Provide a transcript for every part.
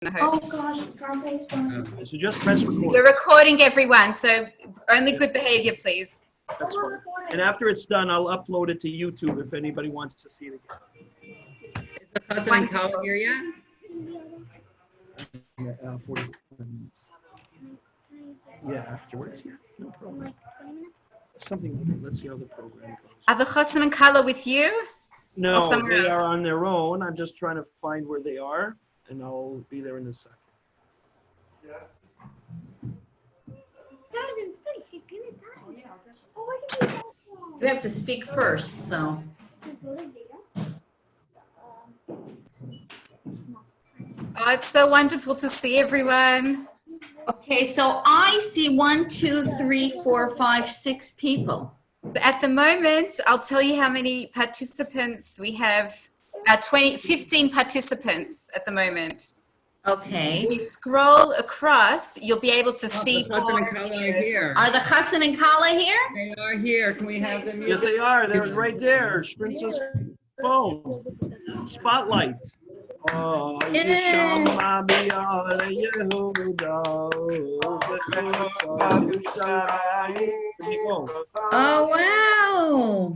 the Oh host. gosh, front page one. So just press record. We're recording everyone, so only good behavior, please. That's fine. And after it's done, I'll upload it to YouTube if anybody wants to see it again. Is the cousin and Kala here yet? Yeah, 45 minutes. Yeah, afterwards. Yeah, no problem. Something like that. Let's see how the program goes. Are the Chassan and Kala with you? No, somewhere they else? are on their own. I'm just trying to find where they are, and I'll be there in a second. You have to speak first, so. Oh, it's so wonderful to see everyone. Okay, so I see 1, 2, 3, 4, 5, 6 people. At the moment, I'll tell you how many participants we have. 15 participants at the moment. Okay. If you scroll across, you'll be able to see The cousin more and Kala are videos. here. Are the Chassan and Kala here? They are here. Can we have them? Yes, they are. They're right there. Shprintza's phone. Spotlight. Oh, Yeshama b'yale Yehuda. Oh, wow.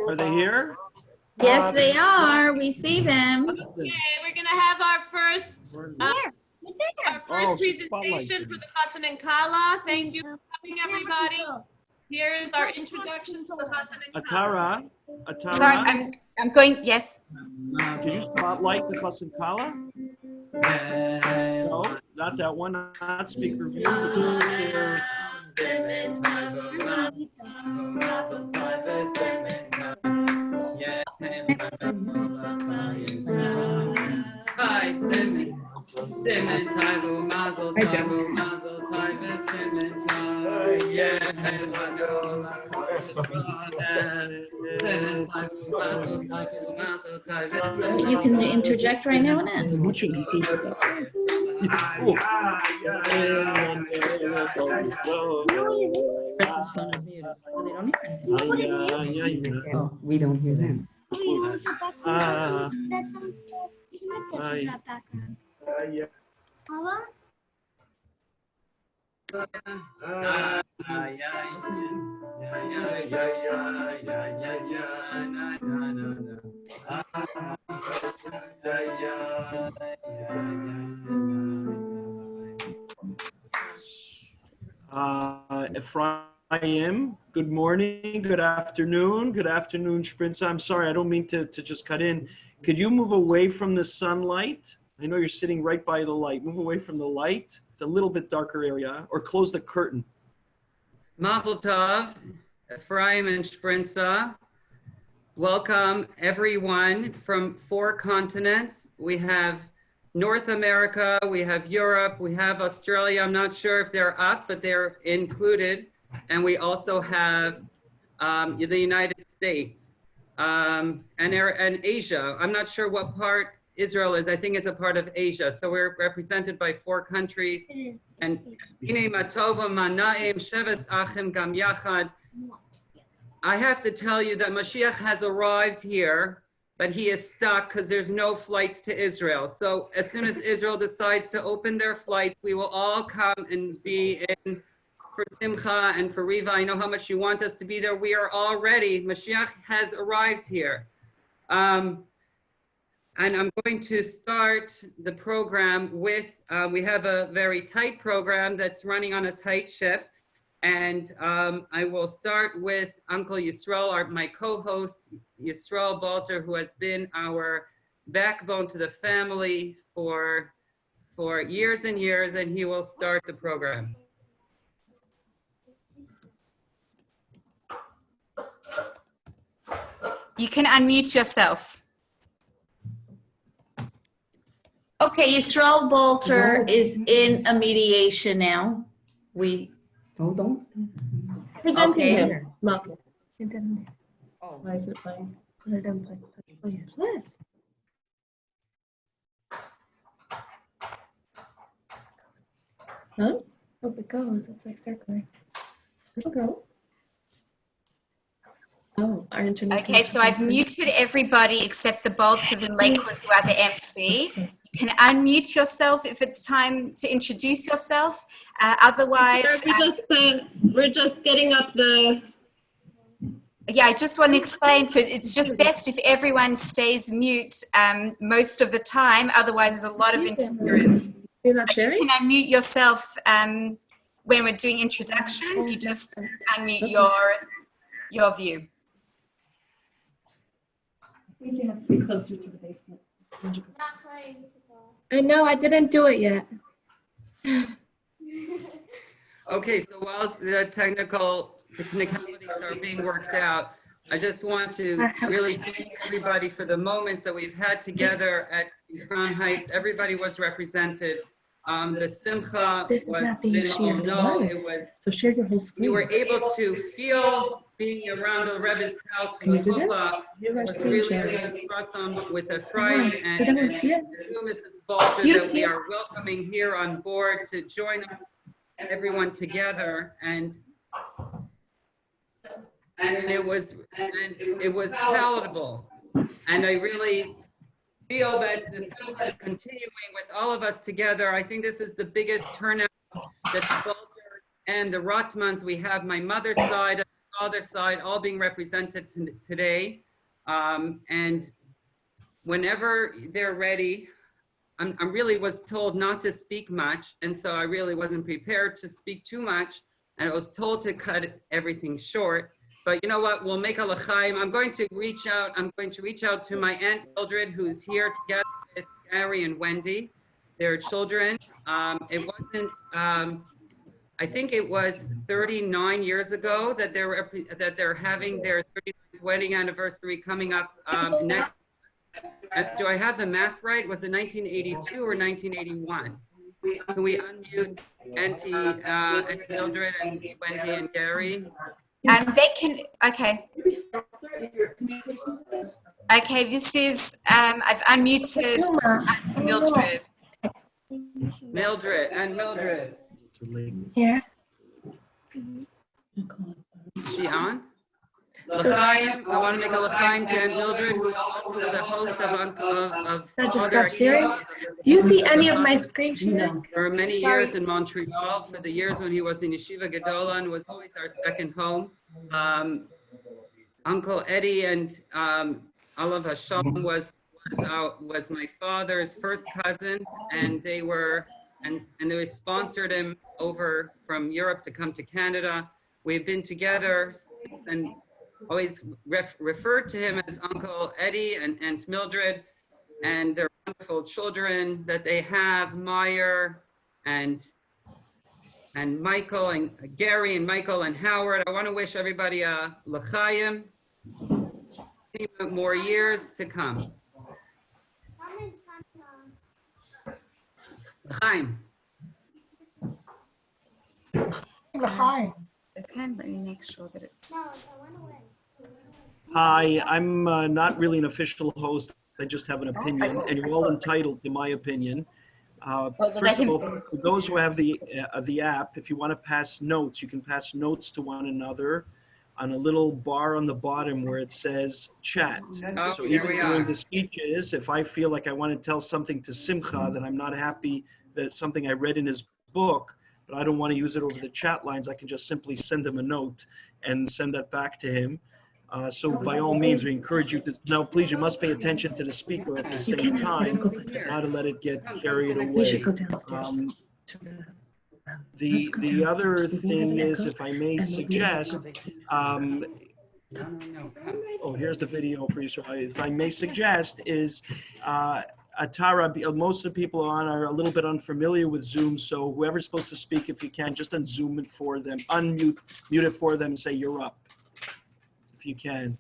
Are they here? Yes, they are. We see them. Okay, we're gonna have our first Oh, presentation spotlight. for the Chassan and Kala. Thank you for coming, everybody. Here's our introduction to the Chassan and Kala. Atara. Sorry, I'm going, yes. Can you spotlight the Chassan Kala? No, not that one. Not speaker view. You can interject right now and ask. Princess phone is muted, so they don't hear anything. Oh, we don't hear them. Ephraim, good morning, good afternoon, Shprintza. I'm sorry, I don't mean to just cut in. Could you move away from the sunlight? I know you're sitting right by the light. Move away from the light, a little bit darker area, or close the curtain. Mazel Tov, Ephraim and Shprintza. Welcome everyone from 4 continents. We have North America, we have Europe, we have Australia. I'm not sure if they're up, but they're included. And we also have the United States and Asia. I'm not sure what part Israel is. I think it's a part of Asia. So we're represented by 4 countries. And I have to tell you that Mashiach has arrived here, but he is stuck because there's no flights to Israel. So as soon as Israel decides to open their flights, we will all come and be in for Simcha and for Riva. I know how much you want us to be there. We are all ready. Mashiach has arrived here. And I'm going to start the program with, we have a very tight program that's running on a tight ship. And I will start with Uncle Yisrael, my co-host, Yisrael Balter, who has been our backbone to the family for years and years, and he will start the program. You can unmute yourself. Okay, Yisrael Balter is in a mediation now. Don't. Presenting Okay. him. Malcolm. Oh. Why is it playing? Let them play. Oh, yes. Yes. Huh? Hope it goes. It's like circling. It'll go. Oh, our internet. Okay, so I've muted everybody except the Balters in Lakewood, who are the MC. You can unmute yourself if it's time to introduce yourself. Otherwise, We're just getting up the. yeah, I just want to explain. So it's just best if everyone stays mute most of the time. Otherwise, there's a lot of interference. You're not You sharing? can unmute yourself when we're doing introductions. You just unmute your view. I think you have to be closer to the basement. I know, I didn't do it yet. Okay, so while the technicalities are being worked out, I just want to really thank everybody for the moments that we've had together at Crown Heights. Everybody was represented. The simcha This is was not being shared. it was, So share your whole screen. you were able to feel being around the Rebbe's house for Can the you do this? chuppah. You're Was screen really sharing. Sratzon with Ephraim and Does everyone see it? Mrs. Balter You that see we it? are welcoming here on board to join everyone together, and it was palatable, and I really feel that the simcha is continuing with all of us together. I think this is the biggest turnout that Balter and the Rotmans, we have my mother's side and father's side all being represented today, and whenever they're ready. I really was told not to speak much, and so I really wasn't prepared to speak too much, and I was told to cut everything short. But you know what? We'll make a l'chaim. I'm going to reach out to my Aunt Mildred, who's here together with Gary and Wendy, their children. It wasn't. I think it was 39 years ago that they're having their 39th wedding anniversary coming up next. Do I have the math right? Was it 1982 or 1981? Can we unmute Auntie Mildred and Wendy and Gary? They can, okay. Okay, this is, I've unmuted Auntie Mildred. Mildred. Here. Is she on? L'chaim, I want to make a l'chaim to Aunt Mildred, who is also the host of I just other stopped sharing. activities. Do you see any of my screen sharing? For many years in Montreal, for the years when he was in Yeshiva Gedola and was always our second home. Uncle Eddie and Alav Hashem was my father's first cousin, and they sponsored him over from Europe to come to Canada. We've been together and always referred to him as Uncle Eddie and Aunt Mildred, and their wonderful children that they have, Meyer and Michael and Gary and Michael and Howard. I want to wish everybody a l'chaim, more years to come. L'chaim. Okay, let me make sure that it's. Hi, I'm not really an official host. I just have an opinion, and you're all entitled to my opinion. First of all, for those who have the app, if you want to pass notes, you can pass notes to one another on a little bar on the bottom where it says chat. Oh, So here even we during are. the speeches, if I feel like I want to tell something to Simcha that I'm not happy that it's something I read in his book, but I don't want to use it over the chat lines, I can just simply send him a note and send that back to him. So by all means, we encourage you to, now please, you must pay attention to the speaker at the same time, not to let it get carried We away. should go downstairs. The other thing is, if I may suggest, oh, here's the video for you. So if I may suggest is, Atara, most of the people on are a little bit unfamiliar with Zoom, so whoever's supposed to speak, if you can, just unzoom it for them, mute it for them and say you're up, if you can.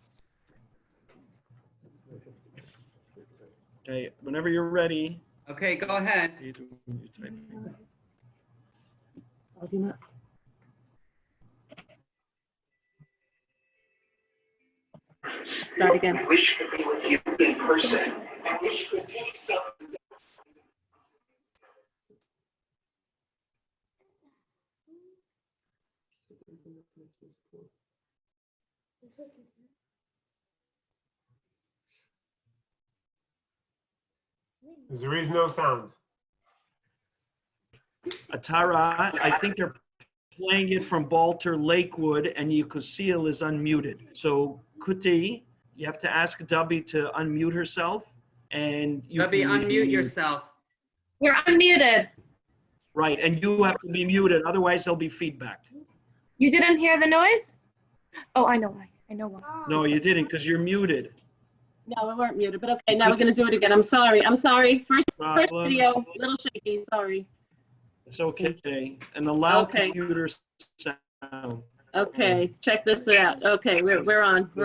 Okay, whenever you're ready. Okay, go ahead. Start again. I wish I could be with you in person. I wish I could take something. There is no sound. Atara, I think they're playing it from Balter, Lakewood, and Yukosil is unmuted. So Kuti, you have to ask Dubby to unmute herself, and you Dubby, can unmute yourself. You're unmuted. Right, and you have to be muted, otherwise there'll be feedback. You didn't hear the noise? Oh, I know why. I know why. No, you didn't, because you're muted. No, we weren't muted, but okay, now we're gonna do it again. I'm sorry. First Problem. video, little shaky, sorry. It's okay, and allow Okay. computer sound. Okay, check this out. Okay, we're on. Who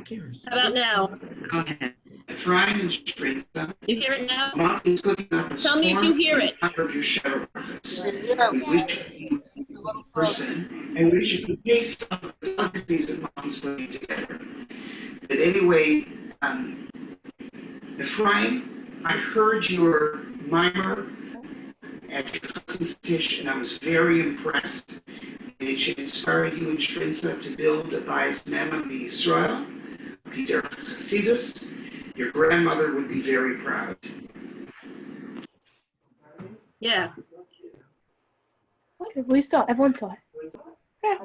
cares? How about now? Go ahead. Ephraim Shprintza. You hear it now? Mom is cooking up a Tell me if you hear it. storm of your sheva brachos. We wish you could be a person, and wish you could taste some of the delicacies that Mom is putting together. But anyway, Ephraim, I heard your mimer at your cousin's dish, and I was very impressed. And it should inspire you and Shprintza to build a bias mema Israel, Peter Hasidus. Your grandmother would be very proud. Yeah. Okay, we saw. Everyone saw it. Yeah.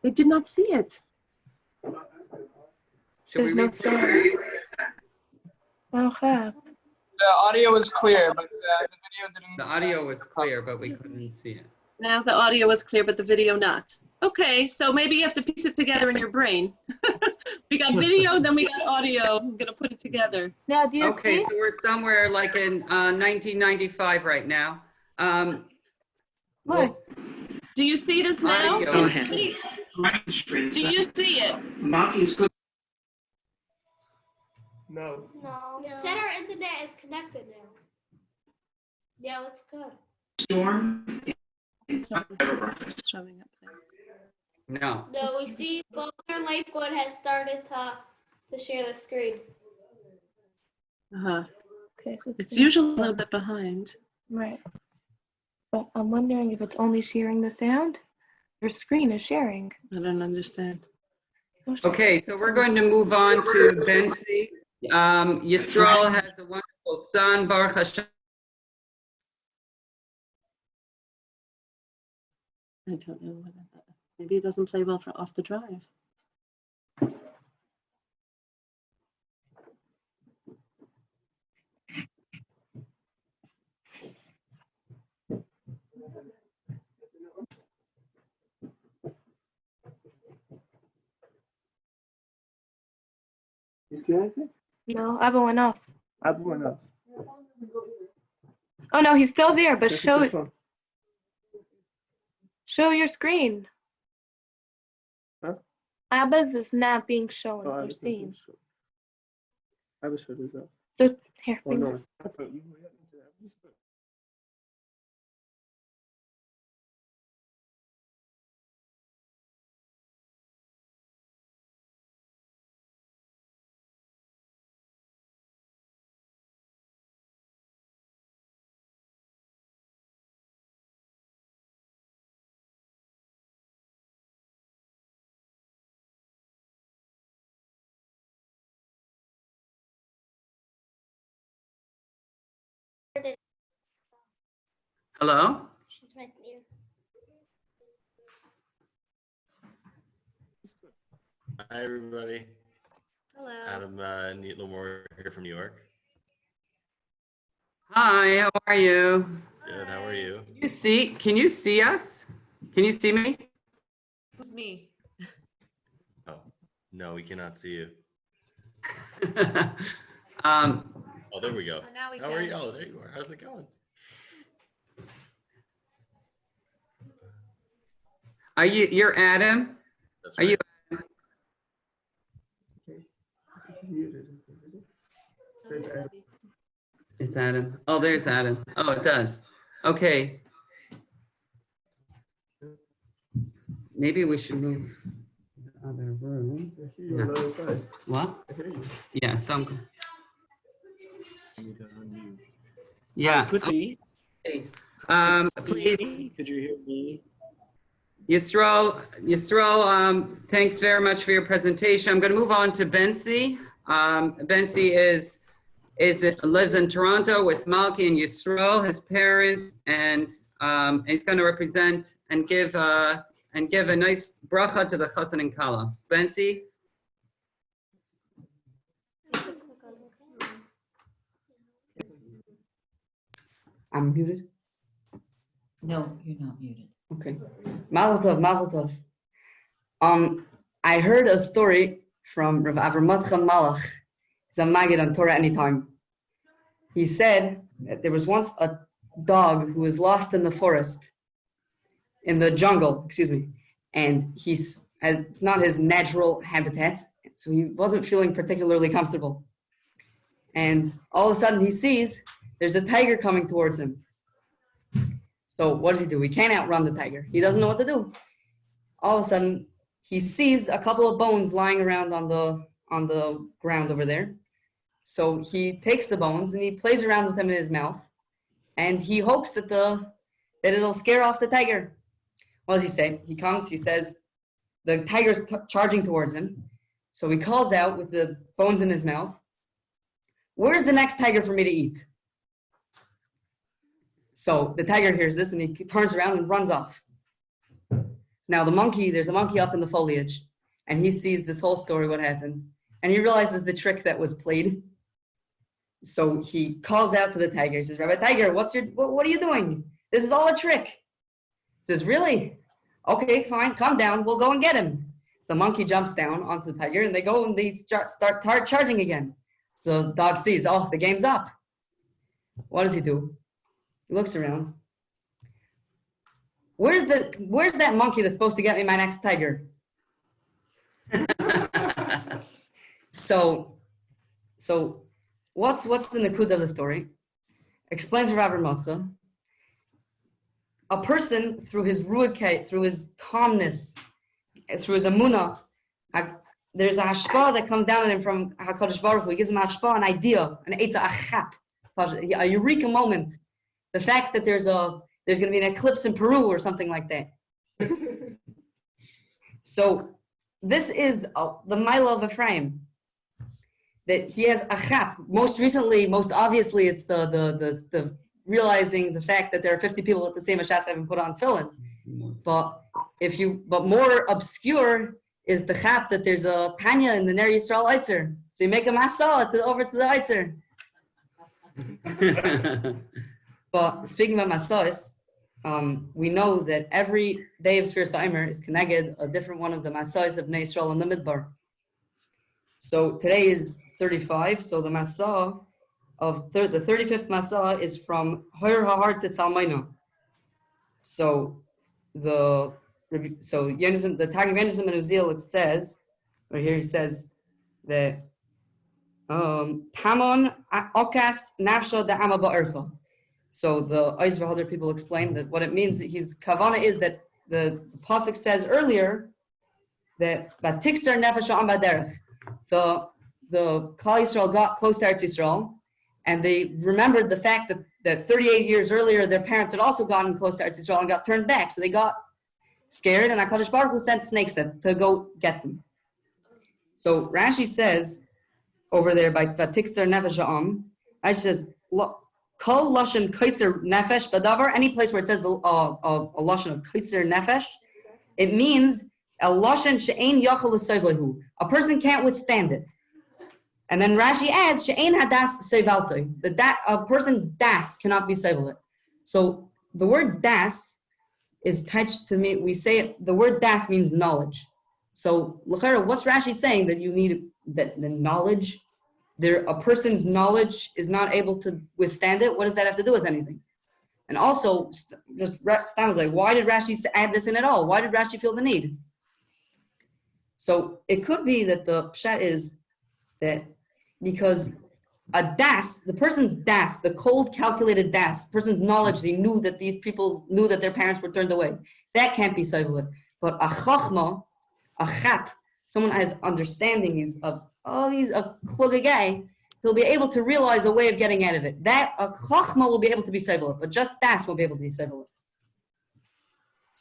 They did not see it. Should we There's no replay? Okay. The audio was clear, but the video didn't. The audio was clear, but we couldn't see it. Now the audio was clear, but the video not. Okay, so maybe you have to piece it together in your brain. We got video, then we got audio. I'm gonna put it together. Now, do you Okay, see? so we're somewhere like in 1995 right now. What? Do you see this now? Audio. Go ahead. Do Ephraim Shprintza. you see it? Mom is cooking. No. No. Said our internet is connected now. Yeah, it's good. Storm in sheva brachos. Showing up there. No. No, we see Balter Lakewood has started to share the screen. Uh-huh. Okay, so It's usually a little bit behind. right. But I'm wondering if it's only sharing the sound. Your screen is sharing. I don't understand. Okay, so we're going to move on to Bensi. Yisrael has a wonderful son, Baruch Hashem. I don't know. Maybe it doesn't play well for off the drive. You see anything? No, Abba went off. Abba went off. Oh no, he's still there, but Check show the phone. show your screen. Huh? Abba's is not being shown Oh, or Abba's not seen. being shown. Abba showed his up. So here, Oh bring no, this. it's not. You went into Abba's. Hello? She's right there. Hi, everybody. Hello. Adam Neatlamore here from New York. Hi, how are you? Good, how are you? Can you see us? Can you see me? Who's me? Oh, no, we cannot see you. Oh, there we go. Oh, now we How are you? can. Oh, there you are. How's it going? You're Adam? That's Are you? It's Adam. Oh, there's Adam. Oh, it does. Okay. Maybe we should move to the other room. You're on the other side. What? I hear you. Yeah, yeah. Kuti, Okay. Please. could you hear me? Yisrael, thanks very much for your presentation. I'm going to move on to Bensi. Bensi lives in Toronto with Malki and Yisrael, his parents, and he's going to represent and give a nice bracha to the Chassan and Kala. Bensi. I'm muted. No, you're not muted. Okay. Mazel tov, mazel tov. I heard a story from Rav Avram Malach. He's a Maggid on Torah Anytime. He said that there was once a dog who was lost in the forest, in the jungle, excuse me, and it's not his natural habitat, so he wasn't feeling particularly comfortable. And all of a sudden he sees there's a tiger coming towards him. So what does he do? He can't outrun the tiger. He doesn't know what to do. All of a sudden, he sees a couple of bones lying around on the ground over there. So he takes the bones and he plays around with them in his mouth, and he hopes that it'll scare off the tiger. What does he say? He comes. He says the tiger's charging towards him. So he calls out with the bones in his mouth, "Where's the next tiger for me to eat?" So the tiger hears this and he turns around and runs off. Now there's a monkey up in the foliage, and he sees this whole story, what happened, and he realizes the trick that was played. So he calls out to the tiger. He says, "Rabbi Tiger, what are you doing? This is all a trick." He says, "Really? Okay, fine, come down, we'll go and get him." So the monkey jumps down onto the tiger and they go and they start charging again. So the dog sees, oh, the game's up. What does he do? He looks around. Where's that monkey that's supposed to get me my next tiger? So what's the nakud of the story? Explains Rav Avram. A person through his ruach, through his calmness, through his amunah, there's a hashpah that comes down on him from HaKadosh Baruch Hu. He gives him a hashpah, an idea, an eitzah, a chap, a eureka moment. The fact that there's going to be an eclipse in Peru or something like that. So this is the Mila of Ephraim, that he has a chap. Most obviously, it's the realizing the fact that there are 50 people at the same Hashas haven't put on tefillin. But more obscure is the chap that there's a Tanya in the Ner Yisrael Eitzer. So you make a masa over to the Eitzer. But speaking about Masais, we know that every day of Sfiras Omer is connected a different one of the Masais of Bnei Yisrael in the Midbar. So today is 35, so the Masa of the 35th Masa is from Hoyer HaHar to Tzalmaina. So the Tag of Yonism and Uziel, it says, right here he says that Tamon Okas Nafsha da Ama Ba'erfa. So the Eis V'Hader people explain that what it means, his kavana is that the pasuk says earlier that Batikster Nefesh Am Baderech, the Klal Yisrael got close to Eretz Yisrael, and they remembered the fact that 38 years earlier their parents had also gotten close to Eretz Yisrael and got turned back, so they got scared, and HaKadosh Baruch Hu sent snakes to go get them. So Rashi says over there by Batikster Nefesh Am, Rashi says, Kol lashon kaitzer nefesh badavar, any place where it says a lashon of kaitzer nefesh, it means a lashon she'ein yachal l'sevlehu. A person can't withstand it. And then Rashi adds she'ein hadas sevaltoi, that a person's das cannot be sevlet. So the word das is touched to me. We say the word das means knowledge. So l'chera, what's Rashi saying that you need that the knowledge? A person's knowledge is not able to withstand it. What does that have to do with anything? And also, just Stam was like, why did Rashi add this in at all? Why did Rashi feel the need? So it could be that the pshat is that because a das, the person's das, the cold, calculated das, person's knowledge, they knew that these people knew that their parents were turned away. That can't be soivlet. But a chachma, a chap, someone has understanding, he's a klugga guy, he'll be able to realize a way of getting out of it. That a chachma will be able to be soivlet, but just das won't be able to be soivlet.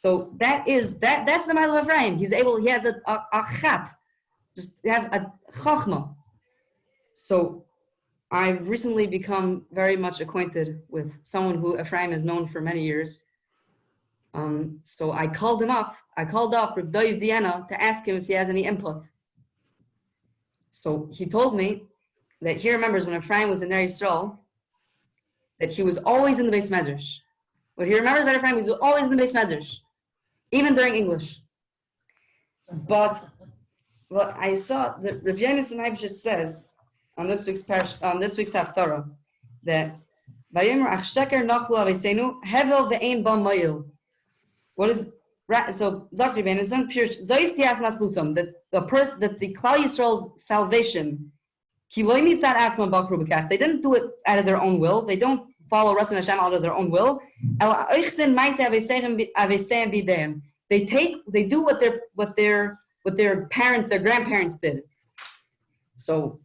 So that's the Mile of Ephraim. He has a chap, just have a chokhmah. So I've recently become very much acquainted with someone who Ephraim has known for many years. So I called up Reb Doiv Diana to ask him if he has any input. So he told me that he remembers when Ephraim was in Eretz Yisrael, that he was always in the Beis Medrash. What he remembers about Ephraim, he was always in the Beis Medrash, even during English. But what I saw that Rav Yonasan Eibshit says on this week's Haftarah that Vayomer ach sheker nachlu aveseinu hevel ve'ein ba mayil. What is so? Zakti Yonasan Pirush Zois Tias Naslusam, that the Klal Yisrael's salvation, ki lo mitzad atzman bakru b'kach. They didn't do it out of their own will. They don't follow Ratzon Hashem out of their own will. El oichsen ma'aseh aveseim b'deim. They do what their parents, their grandparents did. So,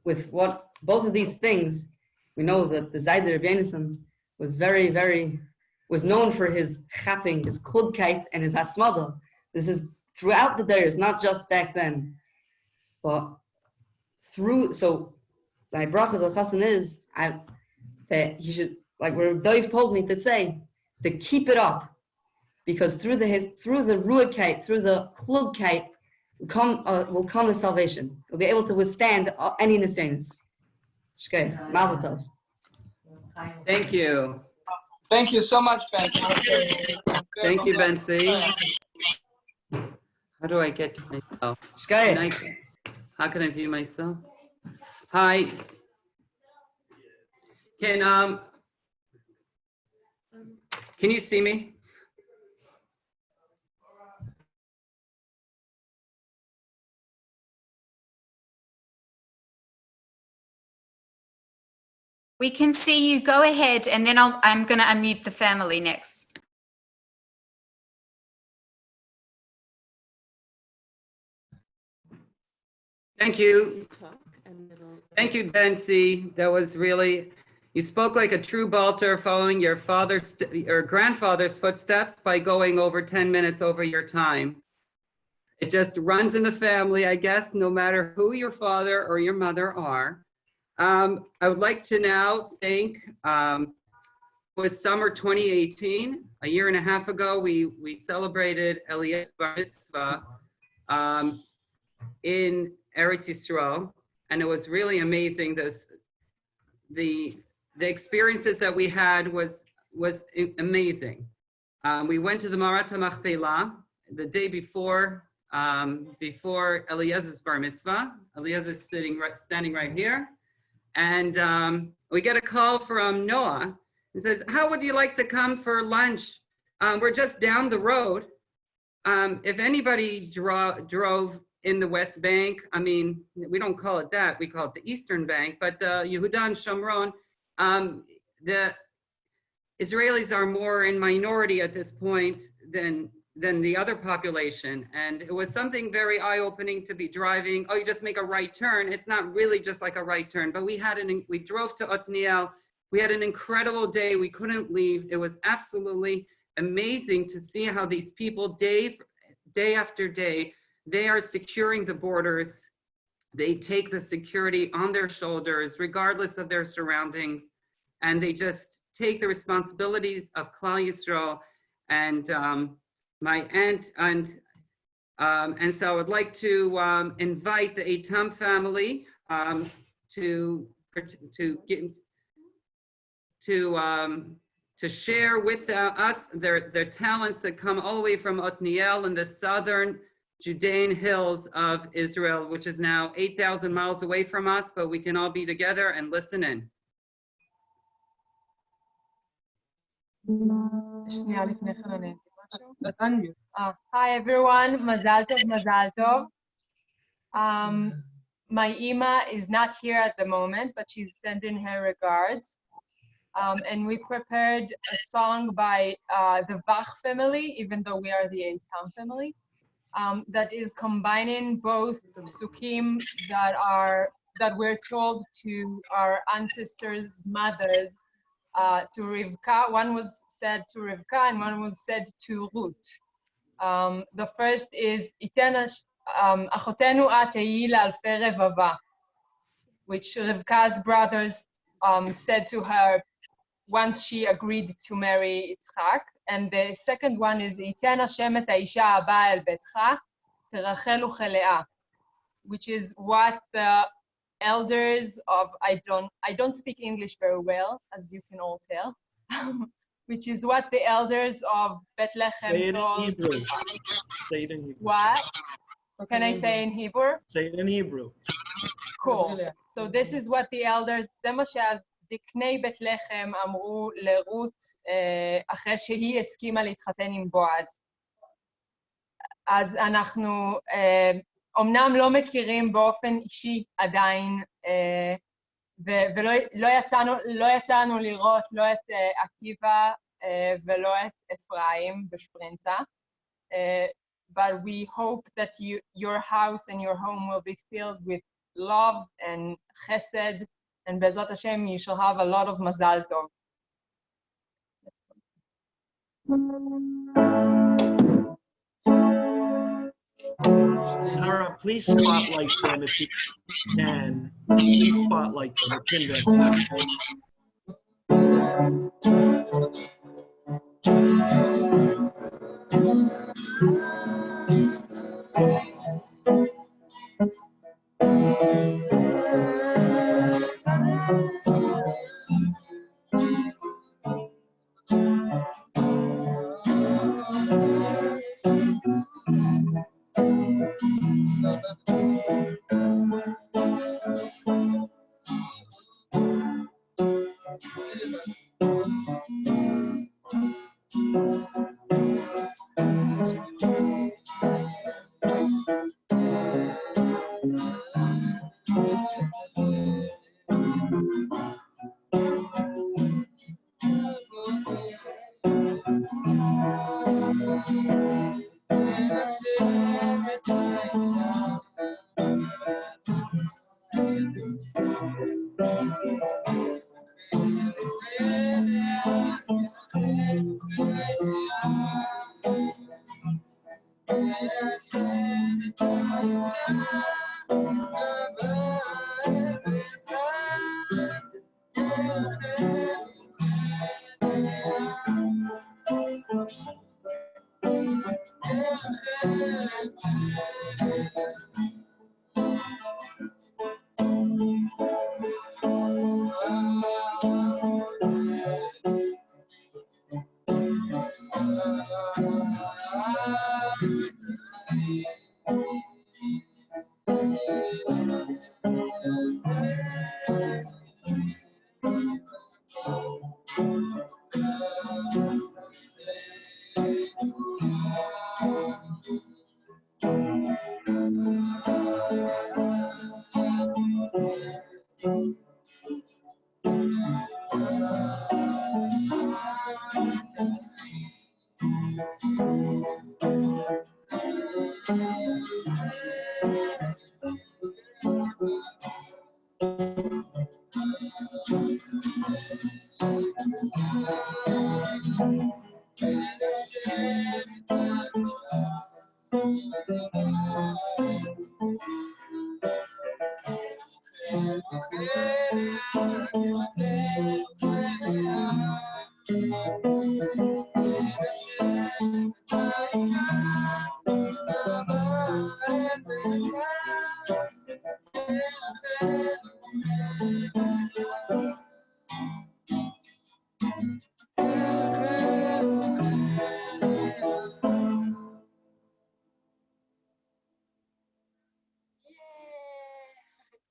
with what both of these things, we know that the Zayder Rav Yonasan was known for his chapping, his kludkeit, and his hasmada. This is throughout the days, not just back then. But so my brachos al chassan is that he should, like where Dave told me to say, to keep it up. Because through the ruachkeit, through the klugkeit, will come the salvation. We'll be able to withstand any nisains. Shkei, mazel tov. Thank you. Thank you so much, Bensi. Thank you, Bensi. How do I get to myself? How can I view myself? Hi. Can you see me? We can see you. Go ahead, and then I'm going to unmute the family next. Thank you. Thank you, Bensi. That was really, you spoke like a true Balter, following your grandfather's footsteps by going over 10 minutes over your time. It just runs in the family, I guess, no matter who your father or your mother are. I would like to now thank, it was summer 2018, a year and a half ago, we celebrated Eliezer's bar mitzvah in Eretz Yisrael, and it was really amazing. The experiences that we had was amazing. We went to the Marat HaMachpelah the day before Eliezer's bar mitzvah. Eliezer's standing right here. And we get a call from Noah. He says, how would you like to come for lunch? We're just down the road. If anybody drove in the West Bank, I mean, we don't call it that, we call it the Eastern Bank, but the Yehuda and Shomron, the Israelis are more in minority at this point than the other population. And it was something very eye-opening to be driving. Oh, you just make a right turn. It's not really just like a right turn, but we drove to Otniel. We had an incredible day. We couldn't leave. It was absolutely amazing to see how these people day after day, they are securing the borders. They take the security on their shoulders, regardless of their surroundings. And they just take the responsibilities of Klal Yisrael. And my aunt, and so I would like to invite the Eitam family to share with us their talents that come all the way from Otniel in the southern Judean hills of Israel, which is now 8,000 miles away from us, but we can all be together and listen in. Hi everyone, Mazal Tov, Mazal Tov. My Ima is not here at the moment, but she's sending her regards. And we prepared a song by the Bach family, even though we are the Eitam family, that is combining both psukim that we're told to our ancestors' mothers to Rivka. One was said to Rivka and one was said to Ruth. The first is Achotenu at alfei revava, which Rivka's brothers said to her once she agreed to marry Yitzchak. And the second one is Iten Hashem et haisha haba el betcha terachel uchelea, which is what the elders of, I don't speak English very well, as you can all tell, which is what the elders of Bethlehem told. Say it in Hebrew. What? Can I say in Hebrew? Say it in Hebrew. Cool. So this is what the elders, זה מה שהזקני בית לחם אמרו לרות אחרי שהיא הסכימה להתחתן עם בועז. אז אנחנו אומנם לא מכירים באופן אישי עדיין, ולא יצאנו לראות לא את עקיבא ולא את אפרים בשפרינצה. But we hope that your house and your home will be filled with love and chesed, and Bezrat Hashem, you shall have a lot of mazal tov. Atara, please spotlight them if you can. Please spotlight them.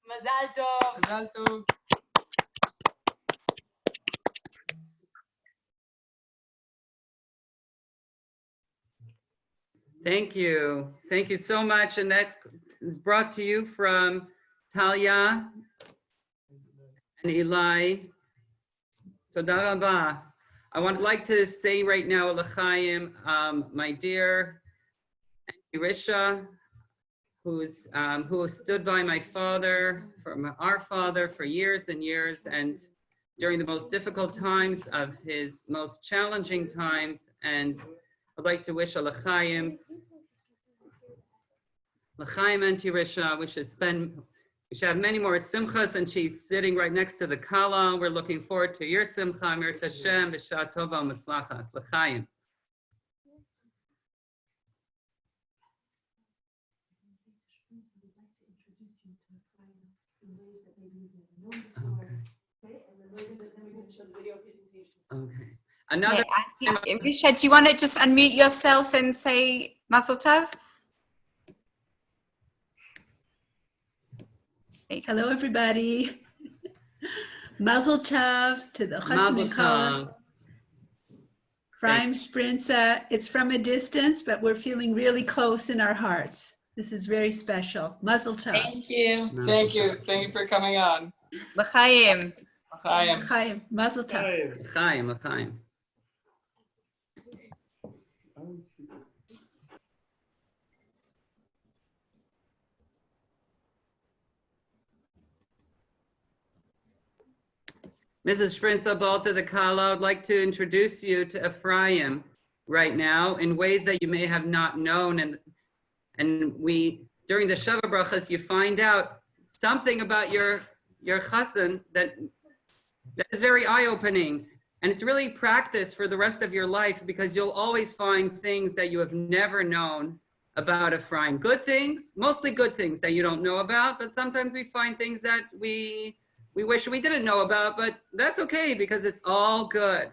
Mazal tov. Mazal tov. Thank you. Thank you so much. And that is brought to you from Talia and Eli. Doda Riva. I would like to say right now, L'chaim, my dear Risha, who stood by my father, our father, for years and years, and during the most difficult times of his most challenging times. And I'd like to wish a L'chaim and Tirisha. We should have many more simchas, and she's sitting right next to the Kala. We're looking forward to your simcha. Mirz Hashem, b'shah tova u'metzlachas. L'chaim. Okay. Another. Okay, Risha, do you want to just unmute yourself and say Mazel Tov? Hello, everybody. Mazel Tov to the Mazel Tov. Ephraim Shprintza. It's from a distance, but we're feeling really close in our hearts. This is very special. Mazel Tov. Thank you. Thank you. Thank you for coming on. L'chaim. L'chaim. L'chaim. Mazel Tov. L'chaim. L'chaim. Mrs. Shprintza, Balter, the Kala, I'd like to introduce you to Ephraim right now in ways that you may have not known. And we, during the sheva brachos, you find out something about your chassan that is very eye-opening. And it's really practice for the rest of your life, because you'll always find things that you have never known about Ephraim. Good things, mostly good things that you don't know about, but sometimes we find things that we wish we didn't know about, but that's okay because it's all good.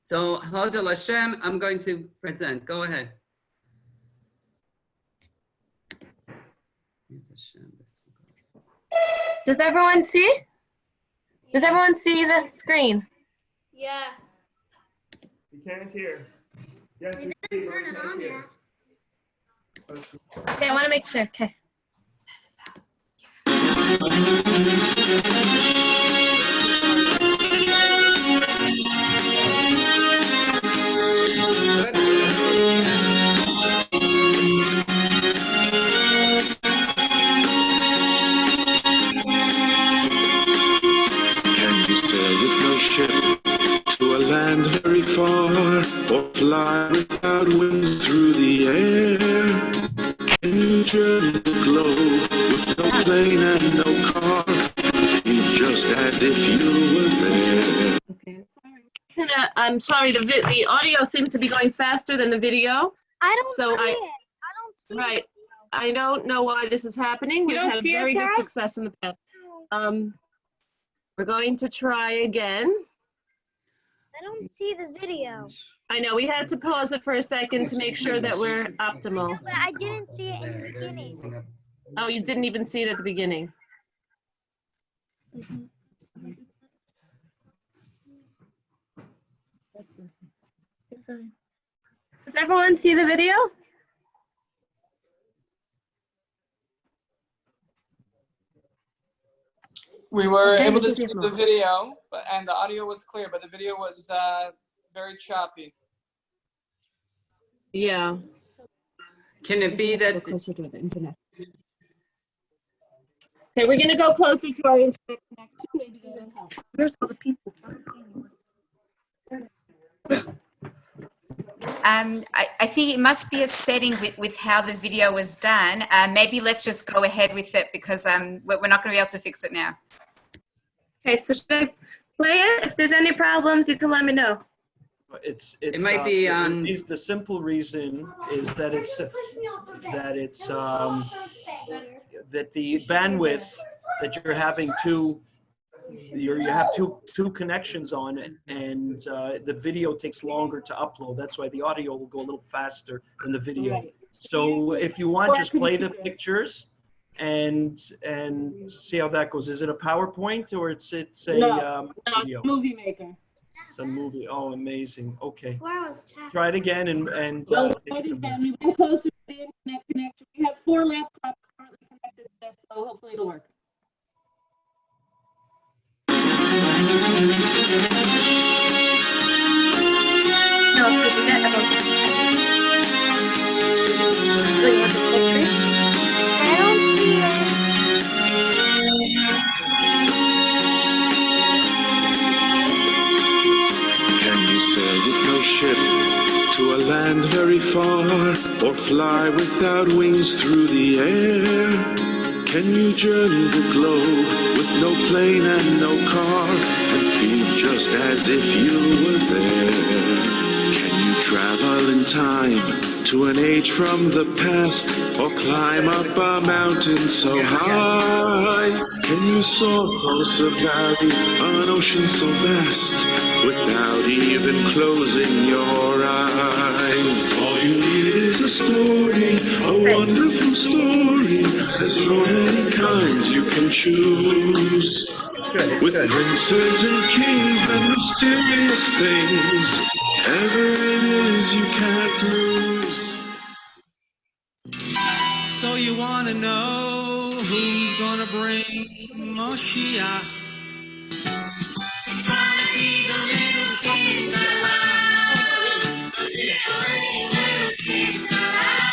So, Hodel Hashem, I'm going to present. Go ahead. Does everyone see? Does everyone see the screen? Yeah. You can't hear. Yes, It doesn't turn it on yet. Okay, I want to make sure. Okay. Can you sail with no ship to a land very far, or fly without wind through the air? Can you journey the globe with no plane and no car, feel just as if you were there? I'm sorry, the audio seems to be going faster than the video. I don't So see I- it. I don't see Right. it. I don't know why this is happening. We've don't had see it, very good Tara? success in the past. We're going to try again. I don't see the video. I know, we had to pause it for a second to make sure that we're optimal. But I didn't see it in the beginning. Oh, you didn't even see it at the beginning. Does everyone see the video? We were Okay, able to this see is the long. video, and the audio was clear, but the video was very choppy. Yeah. Can it be that Closer to the internet. Okay, we're gonna go closer to our internet connection. Maybe that'll help. Where's all the people? I think it must be a setting with how the video was done. Maybe let's just go ahead with it because we're not going to be able to fix it now. Okay, so should I play it? If there's any problems, you can let me know. It might be on- The simple reason is that that the bandwidth that you're having you have two connections on it, and the video takes longer to upload. That's why the audio will go a little faster than the video. Right. So if you want, just play the pictures and see how that goes. Is it a PowerPoint or it's a No, video? Movie Maker. It's a movie. Oh, amazing. Okay. Where was chat? Try it again and Well, take try it it from there. again. We went closer to the internet connection. We have 4 laptops currently connected to this, so hopefully it'll work. No, so do that. Really want the full screen? I don't see it. fly without wings through the air? Can you journey the globe with no plane and no car and feel just as if you were there? Can you travel in time to an age from the past or climb up a mountain so high? Can you soar across a valley on an ocean so vast without even closing your eyes? All you need is a story, a wonderful story. There's so many kinds you can choose. With princes and kings and mysterious things, whatever it is you can't lose. So you want to know who's going to bring Moshiach? It's gonna be the little king alive. The little king alive.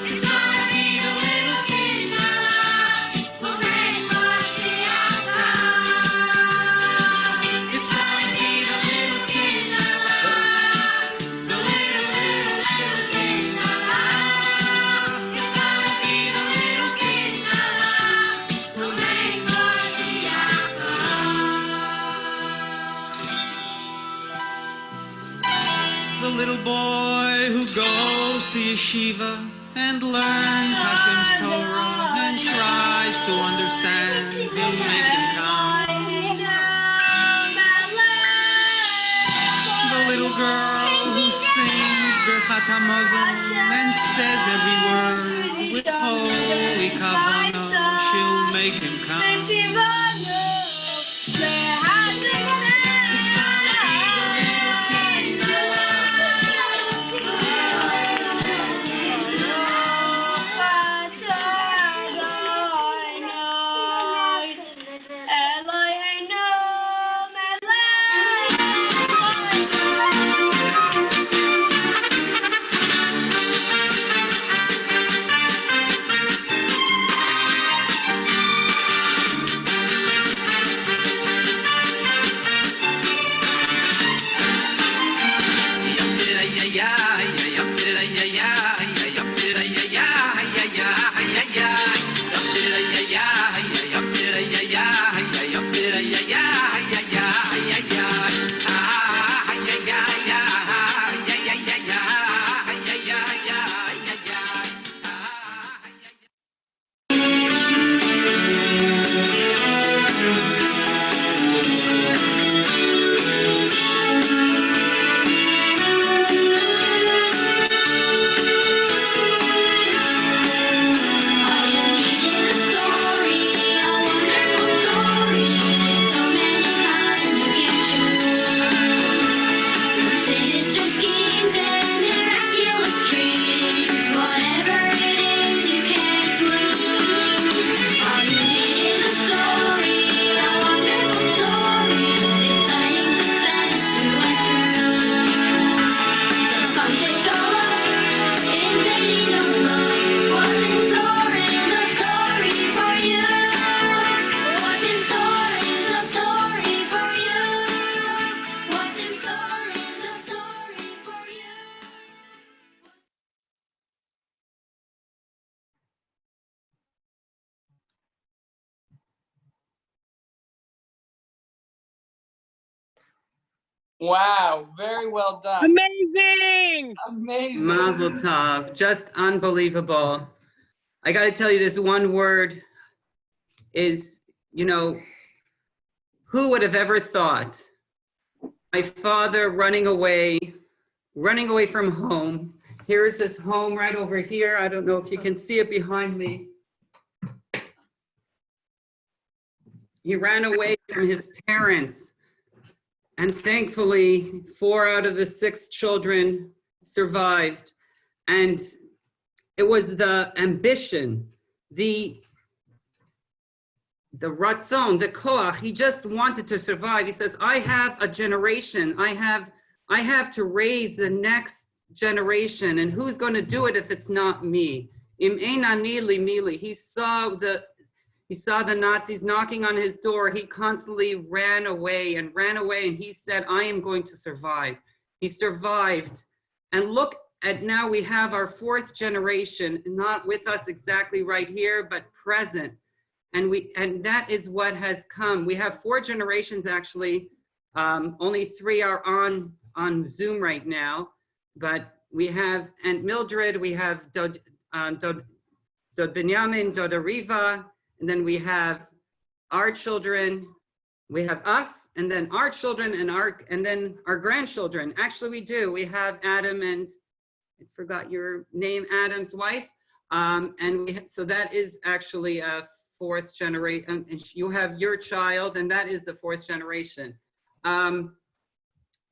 It's gonna be the little king alive. We'll bring Moshiach alive. It's gonna be the little king alive. The little king alive. It's gonna be the little king alive. We'll bring Moshiach alive. The little boy who goes to yeshiva and learns Hashem's Torah and tries to understand, he'll make him come. The little girl who sings Birchat HaMazon and says every word with holy kavanah, she'll make him come. Wow, very well done. Amazing! Amazing. Mazel tov, just unbelievable. I got to tell you, this one word is, you know, who would have ever thought? My father running away from home. Here's his home right over here. I don't know if you can see it behind me. He ran away from his parents. And thankfully, 4 out of the 6 children survived. And it was the ambition, the ratzon, the koach. He just wanted to survive. He says, I have a generation. I have to raise the next generation. And who's going to do it if it's not me? Im ein ani li mili. He saw the Nazis knocking on his door. He constantly ran away, and he said, I am going to survive. He survived. And look and now we have our fourth generation, not with us exactly right here, but present. And that is what has come. We have 4 generations actually. Only 3 are on Zoom right now, but we have, and Mildred, we have Binyomin, Doda Riva, and then we have our children, we have us, and then our children, and then our grandchildren. Actually, we do. We have Adam and, I forgot your name, Adam's wife. So that is actually a 4th generation, and you have your child, and that is the 4th generation. I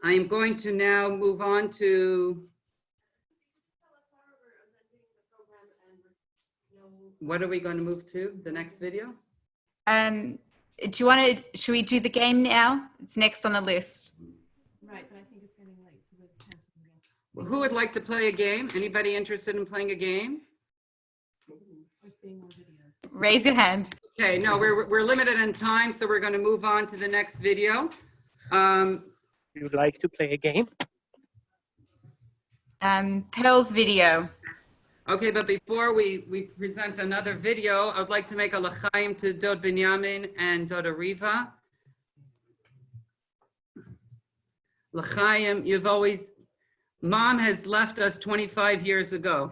am going to now move on to, what are we going to move to? The next video? Do you want to, should we do the game now? It's next on the list. Right, but I think it's getting late, so we'll cancel the game. Who would like to play a game? Anybody interested in playing a game? We're seeing more videos. Raise your hand. Okay, no, we're limited in time, so we're going to move on to the next video. You'd like to play a game? Pearl's video. Okay, but before we present another video, I would like to make a l'chaim to Dod Binyomin and Doda Riva. L'chaim, Mom has left us 25 years ago,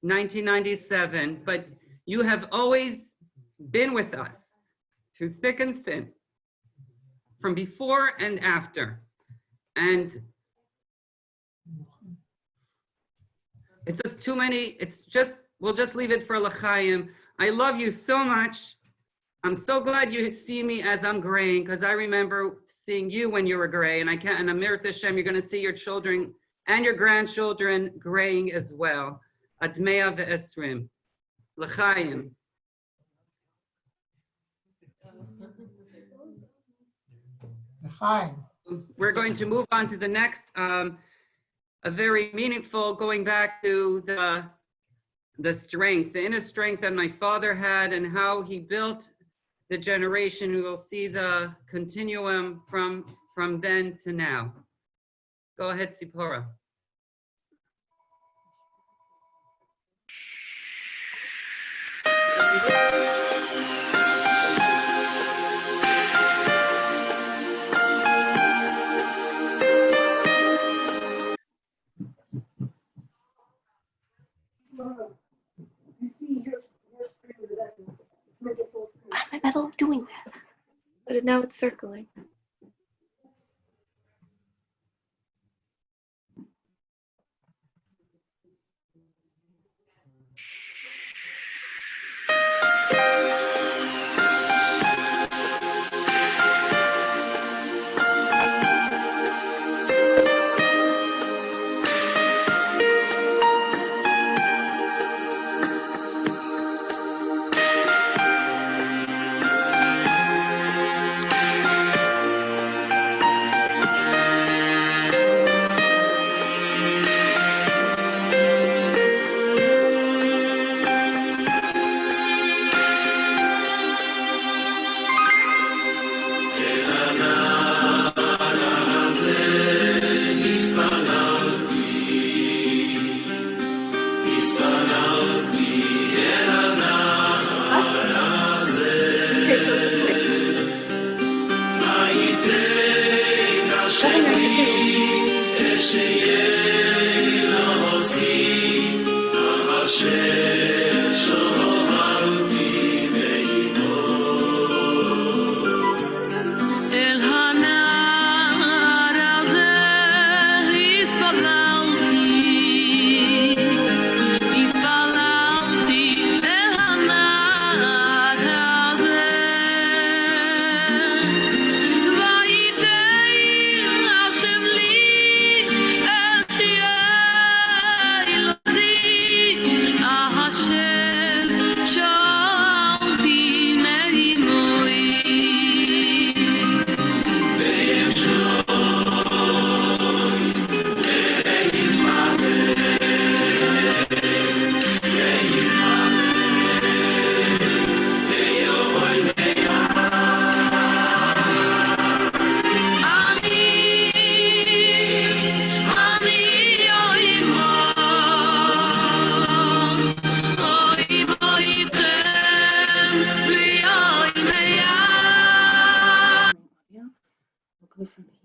1997, but you have always been with us through thick and thin, from before and after. And it's just too many, we'll just leave it for l'chaim. I love you so much. I'm so glad you see me as I'm graying, because I remember seeing you when you were gray, and Amir Hashem, you're going to see your children and your grandchildren graying as well. Admea ve'esrim. L'chaim. L'chaim. We're going to move on to the next, a very meaningful, going back to the strength, the inner strength that my father had and how he built the generation. We will see the continuum from then to now. Go ahead, Sipora. You see your screen with that. Make it full screen. I'm in the middle of doing that. But now it's circling.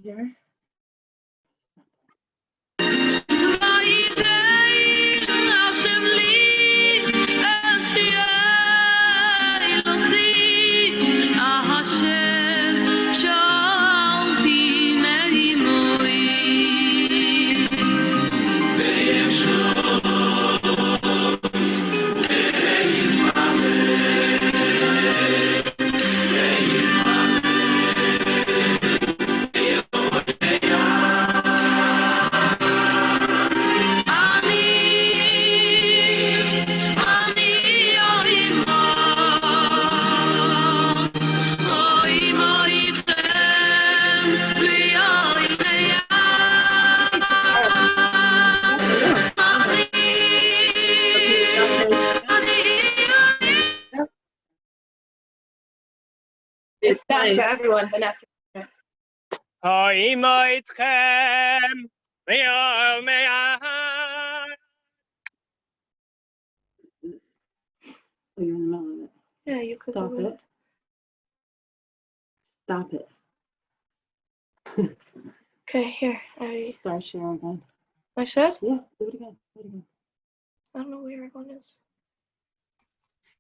here. It's Not fine. for everyone, but not for Eitam You're in the middle of it. Yeah, you could Stop do it. Stop it. Okay, here. I Start sharing again. should? Yeah, do it again. Do it again. I don't know where everyone is.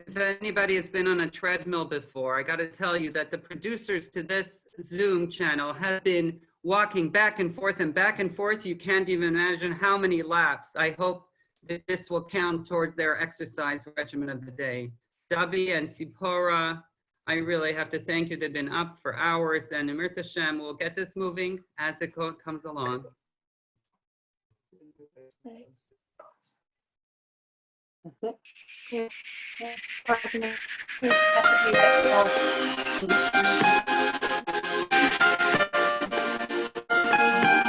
If anybody has been on a treadmill before, I got to tell you that the producers to this Zoom channel have been walking back and forth and back and forth. You can't even imagine how many laps. I hope that this will count towards their exercise regimen of the day. Davi and Tzipora, I really have to thank you. They've been up for hours, and Emir Hashem will get this moving as it comes along. That's it. Here.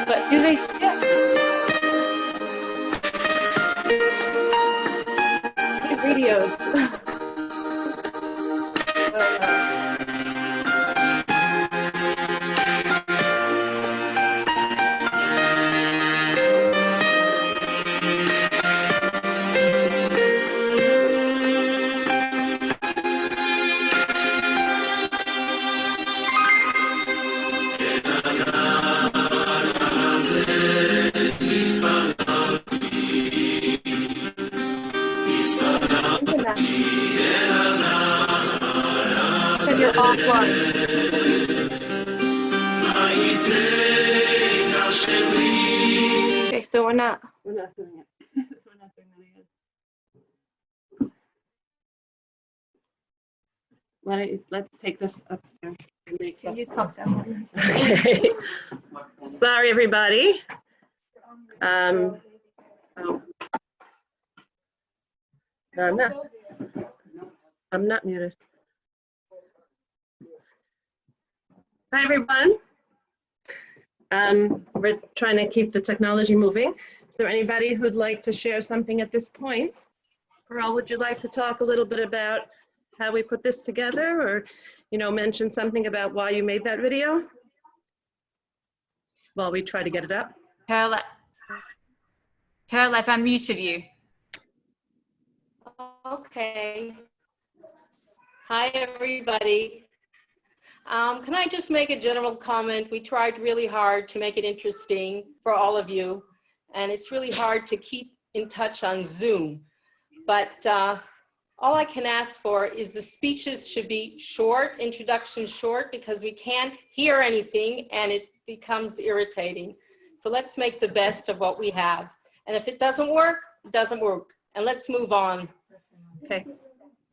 But do they skip? Videos. You're offline. Okay, so we're not doing it. We're not doing that again. Let's take this upstairs. And make You this. talk that one. Okay. Sorry, everybody. Oh. No, I'm not muted. Hi, everyone. We're trying to keep the technology moving. Is there anybody who'd like to share something at this point? Pearl, would you like to talk a little bit about how we put this together, or, mention something about why you made that video while we try to get it up? Pearl, I've unmuted you. Okay. Hi, everybody. Can I just make a general comment? We tried really hard to make it interesting for all of you, and it's really hard to keep in touch on Zoom. But all I can ask for is the speeches should be short, introduction short, because we can't hear anything and it becomes irritating. So let's make the best of what we have. And if it doesn't work, it doesn't work. And let's move on. Okay.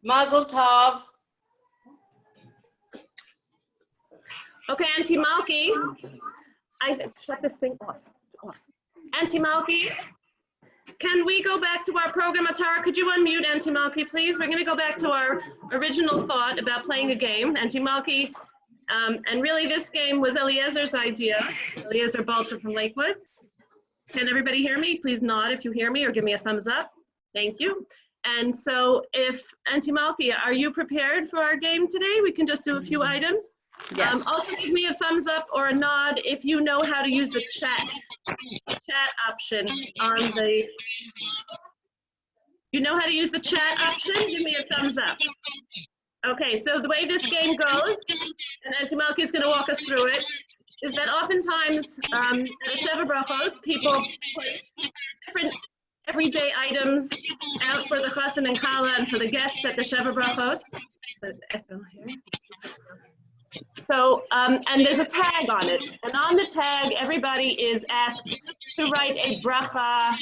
Mazel tov. Okay, Auntie Malky, I shut this thing off. Auntie Malky, can we go back to our program? Atara, could you unmute Auntie Malky, please? We're going to go back to our original thought about playing a game. Auntie Malky, and really this game was Eliezer's idea. Eliezer Balter from Lakewood. Can everybody hear me? Please nod if you hear me or give me a thumbs up. Thank you. And so if, Auntie Malky, are you prepared for our game today? We can just do a few items. Yes. Also give me a thumbs up or a nod if you know how to use the chat option on the, you know how to use the chat option? Give me a thumbs up. Okay, so the way this game goes, and Auntie Malky is going to walk us through it. is that oftentimes at a sheva brachos, people put different everyday items out for the chassan and kala and for the guests at the sheva brachos. So, and there's a tag on it. And on the tag, everybody is asked to write a bracha.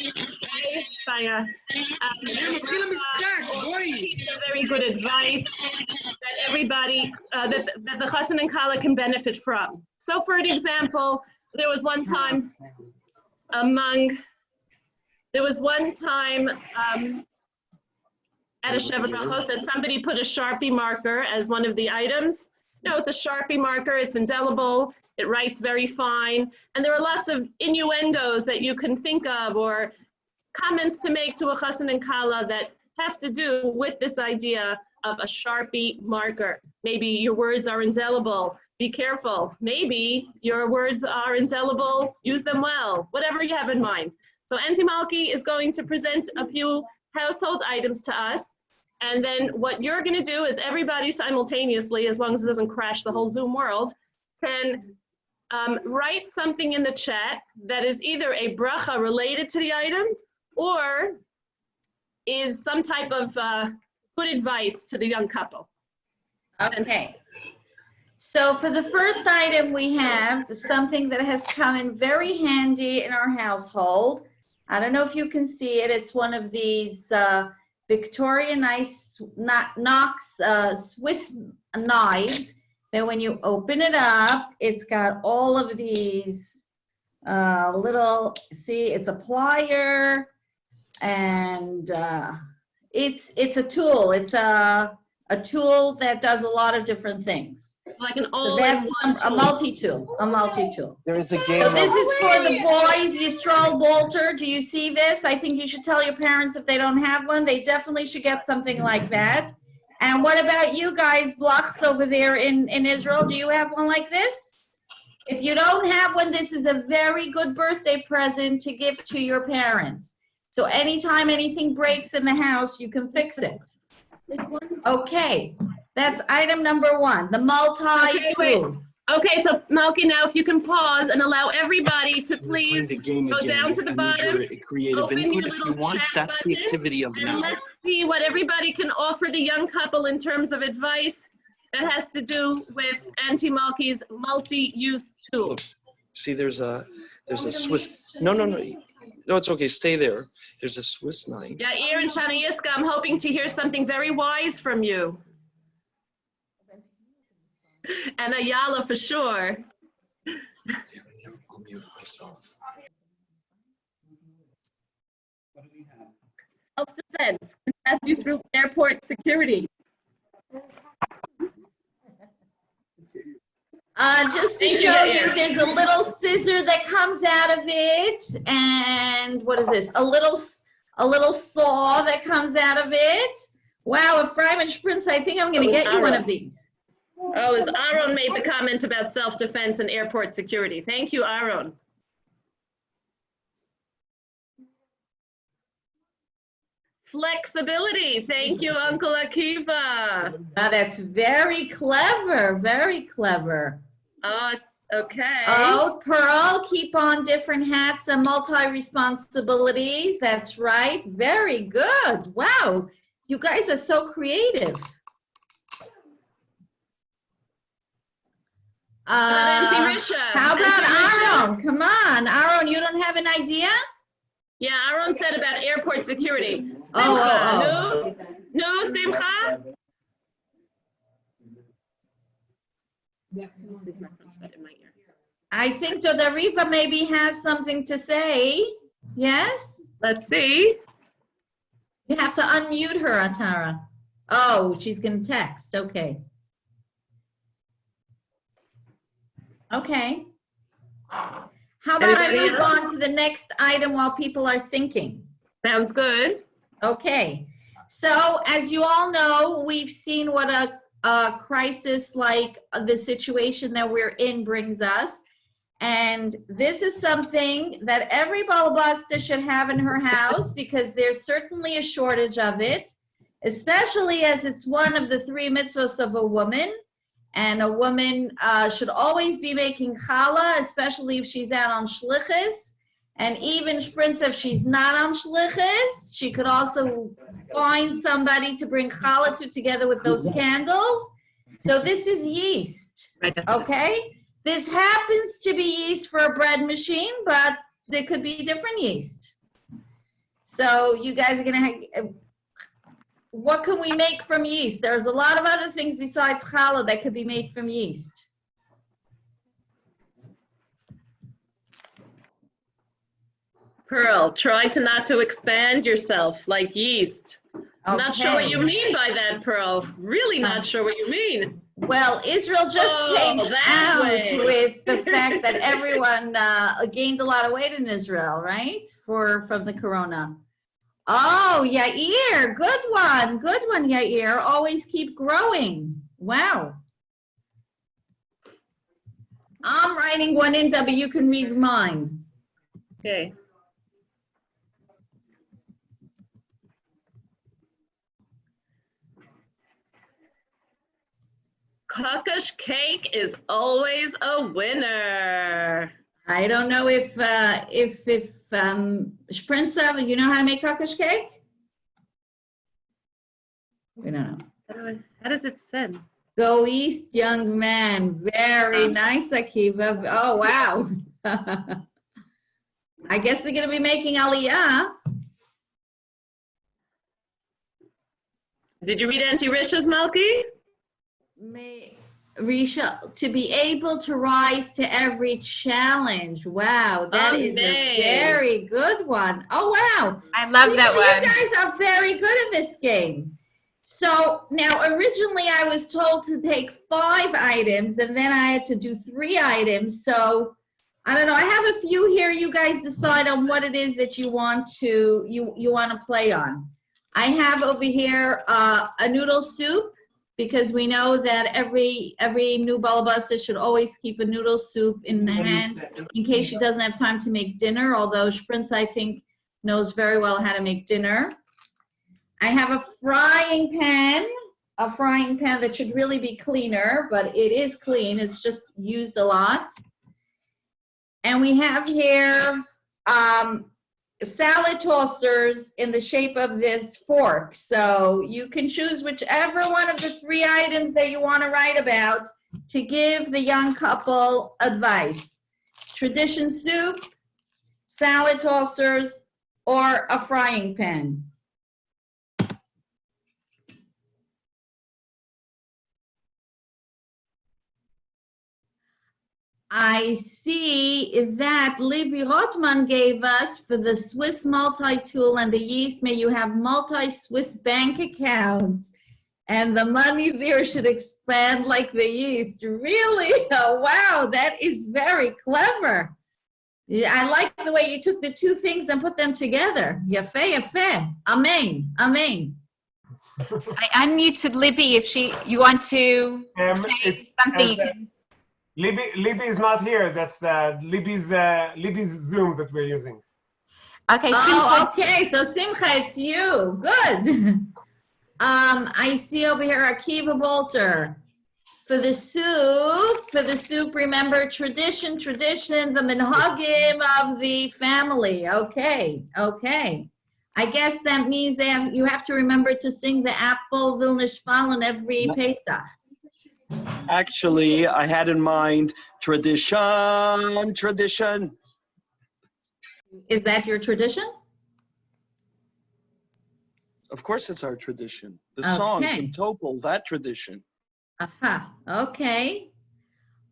Piece of very good advice that everybody, that the chassan and kala can benefit from. So for an example, there was one time at a sheva brachos that somebody put a Sharpie marker as one of the items. No, it's a Sharpie marker, it's indelible, it writes very fine, and there are lots of innuendos that you can think of or comments to make to a chassan and kala that have to do with this idea of a Sharpie marker. Maybe your words are indelible, be careful. Maybe your words are indelible, use them well, whatever you have in mind. So Auntie Malki is going to present a few household items to us. And then what you're going to do is everybody simultaneously, as long as it doesn't crash the whole Zoom world, can write something in the chat that is either a bracha related to the item or is some type of good advice to the young couple. Okay. So for the first item we have something that has come in very handy in our household. I don't know if you can see it. It's one of these Victorian Knox Swiss knives. Then when you open it up, it's got all of these little, see, it's a plier, and it's a tool. It's a tool that does a lot of different things. Like an all-in-one tool. A multi-tool. There is a game. So this is for the boys, Yisrael Balter. Do you see this? I think you should tell your parents if they don't have one. They definitely should get something like that. And what about you guys, Blochs over there in Israel? Do you have one like this? If you don't have one, this is a very good birthday present to give to your parents. So anytime anything breaks in the house, you can fix it. Okay. That's item number one, the multi-tool. Okay, so Malki, now if you can pause and allow everybody to please go down to the bottom, open your little chat button, and let's see what everybody can offer the young couple in terms of advice that has to do with Auntie Malki's multi-use tool. See, there's a Swiss. No, it's okay. Stay there. There's a Swiss knife. Yeah, and Shana Yiska, I'm hoping to hear something very wise from you. And Ayala for sure. I'll mute myself. Self-defense can pass you through airport security. Just to show you, there's a little scissor that comes out of it, and what is this? A little saw that comes out of it. Wow, Ephraim Shprintza, I think I'm going to get you one of these. Oh, as Aharon made the comment about self-defense and airport security. Thank you, Aharon. Flexibility. Thank you, Uncle Akiva. That's very clever, very clever. Okay. Oh, Pearl, keep on different hats and multi-responsibilities. That's right. Very good. Wow. You guys are so creative. How about Aharon? Come on, Aharon, you don't have an idea? Yeah, Aharon said about airport security. Oh. No, Simcha? I think Doda Riva maybe has something to say. Yes? Let's see. You have to unmute her, Atara. Oh, she's going to text. Okay. Okay. How about I move on to the next item while people are thinking? Sounds good. Okay. So as you all know, we've seen what a crisis like the situation that we're in brings us. And this is something that every balabasta should have in her house because there's certainly a shortage of it, especially as it's one of the 3 mitzvahs of a woman. And a woman should always be making challah, especially if she's out on shlichus. And even Shprintza, if she's not on shlichus, she could also find somebody to bring challah to together with those candles. So this is yeast, okay? This happens to be yeast for a bread machine, but there could be different yeast. So you guys are gonna have, what can we make from yeast? There's a lot of other things besides challah that could be made from yeast. Pearl, try to not to expand yourself like yeast. I'm not sure what you mean by that, Pearl. Really not sure what you mean. Well, Israel just came that out way. with the fact that everyone gained a lot of weight in Israel, right? From the corona. Oh, Yair, good one, Yair. Always keep growing. Wow. I'm writing one in, but you can read mine. Okay. Kakash cake is always a winner. I don't know if Shprintza, you know how to make kakash cake? We don't know. How does it send? Go east, young man. Very nice, Akiva. Oh, wow. I guess they're going to be making aliyah. Did you read Auntie Risha's, Malky? Risha, to be able to rise to every challenge. Wow, that is a very good one. Oh, wow. I love that one. You guys are very good in this game. So now originally I was told to take 5 items and then I had to do 3 items. So I don't know. I have a few here. You guys decide on what it is that you want to play on. I have over here a noodle soup, because we know that every new balabasta should always keep a noodle soup in hand in case she doesn't have time to make dinner, although Shprintza, I think, knows very well how to make dinner. I have a frying pan that should really be cleaner, but it is clean. It's just used a lot. And we have here salad tossers in the shape of this fork. So you can choose whichever one of the 3 items that you want to write about to give the young couple advice. Tradition soup, salad tossers, or a frying pan. I see that Libby Rotman gave us for the Swiss multi-tool and the yeast, may you have multi-Swiss bank accounts and the money there should expand like the yeast. Really? Oh, wow, that is very clever. Yeah, I like the way you took the 2 things and put them together. Yafeh, yafeh. Amen, amen. I unmuted Libby if you want to say something. You can. Libby is not here. That's Libby's Zoom that we're using. Okay, okay. So Simcha, it's you. Good. I see over here Akiva Balter. For the soup, remember tradition, the minhagim of the family. Okay. I guess that means you have to remember to sing the Apple Vilna Shval on every Pesach. Actually, I had in mind tradition. Is that your tradition? Of course it's our tradition. The song from Topol, that tradition. Aha, okay.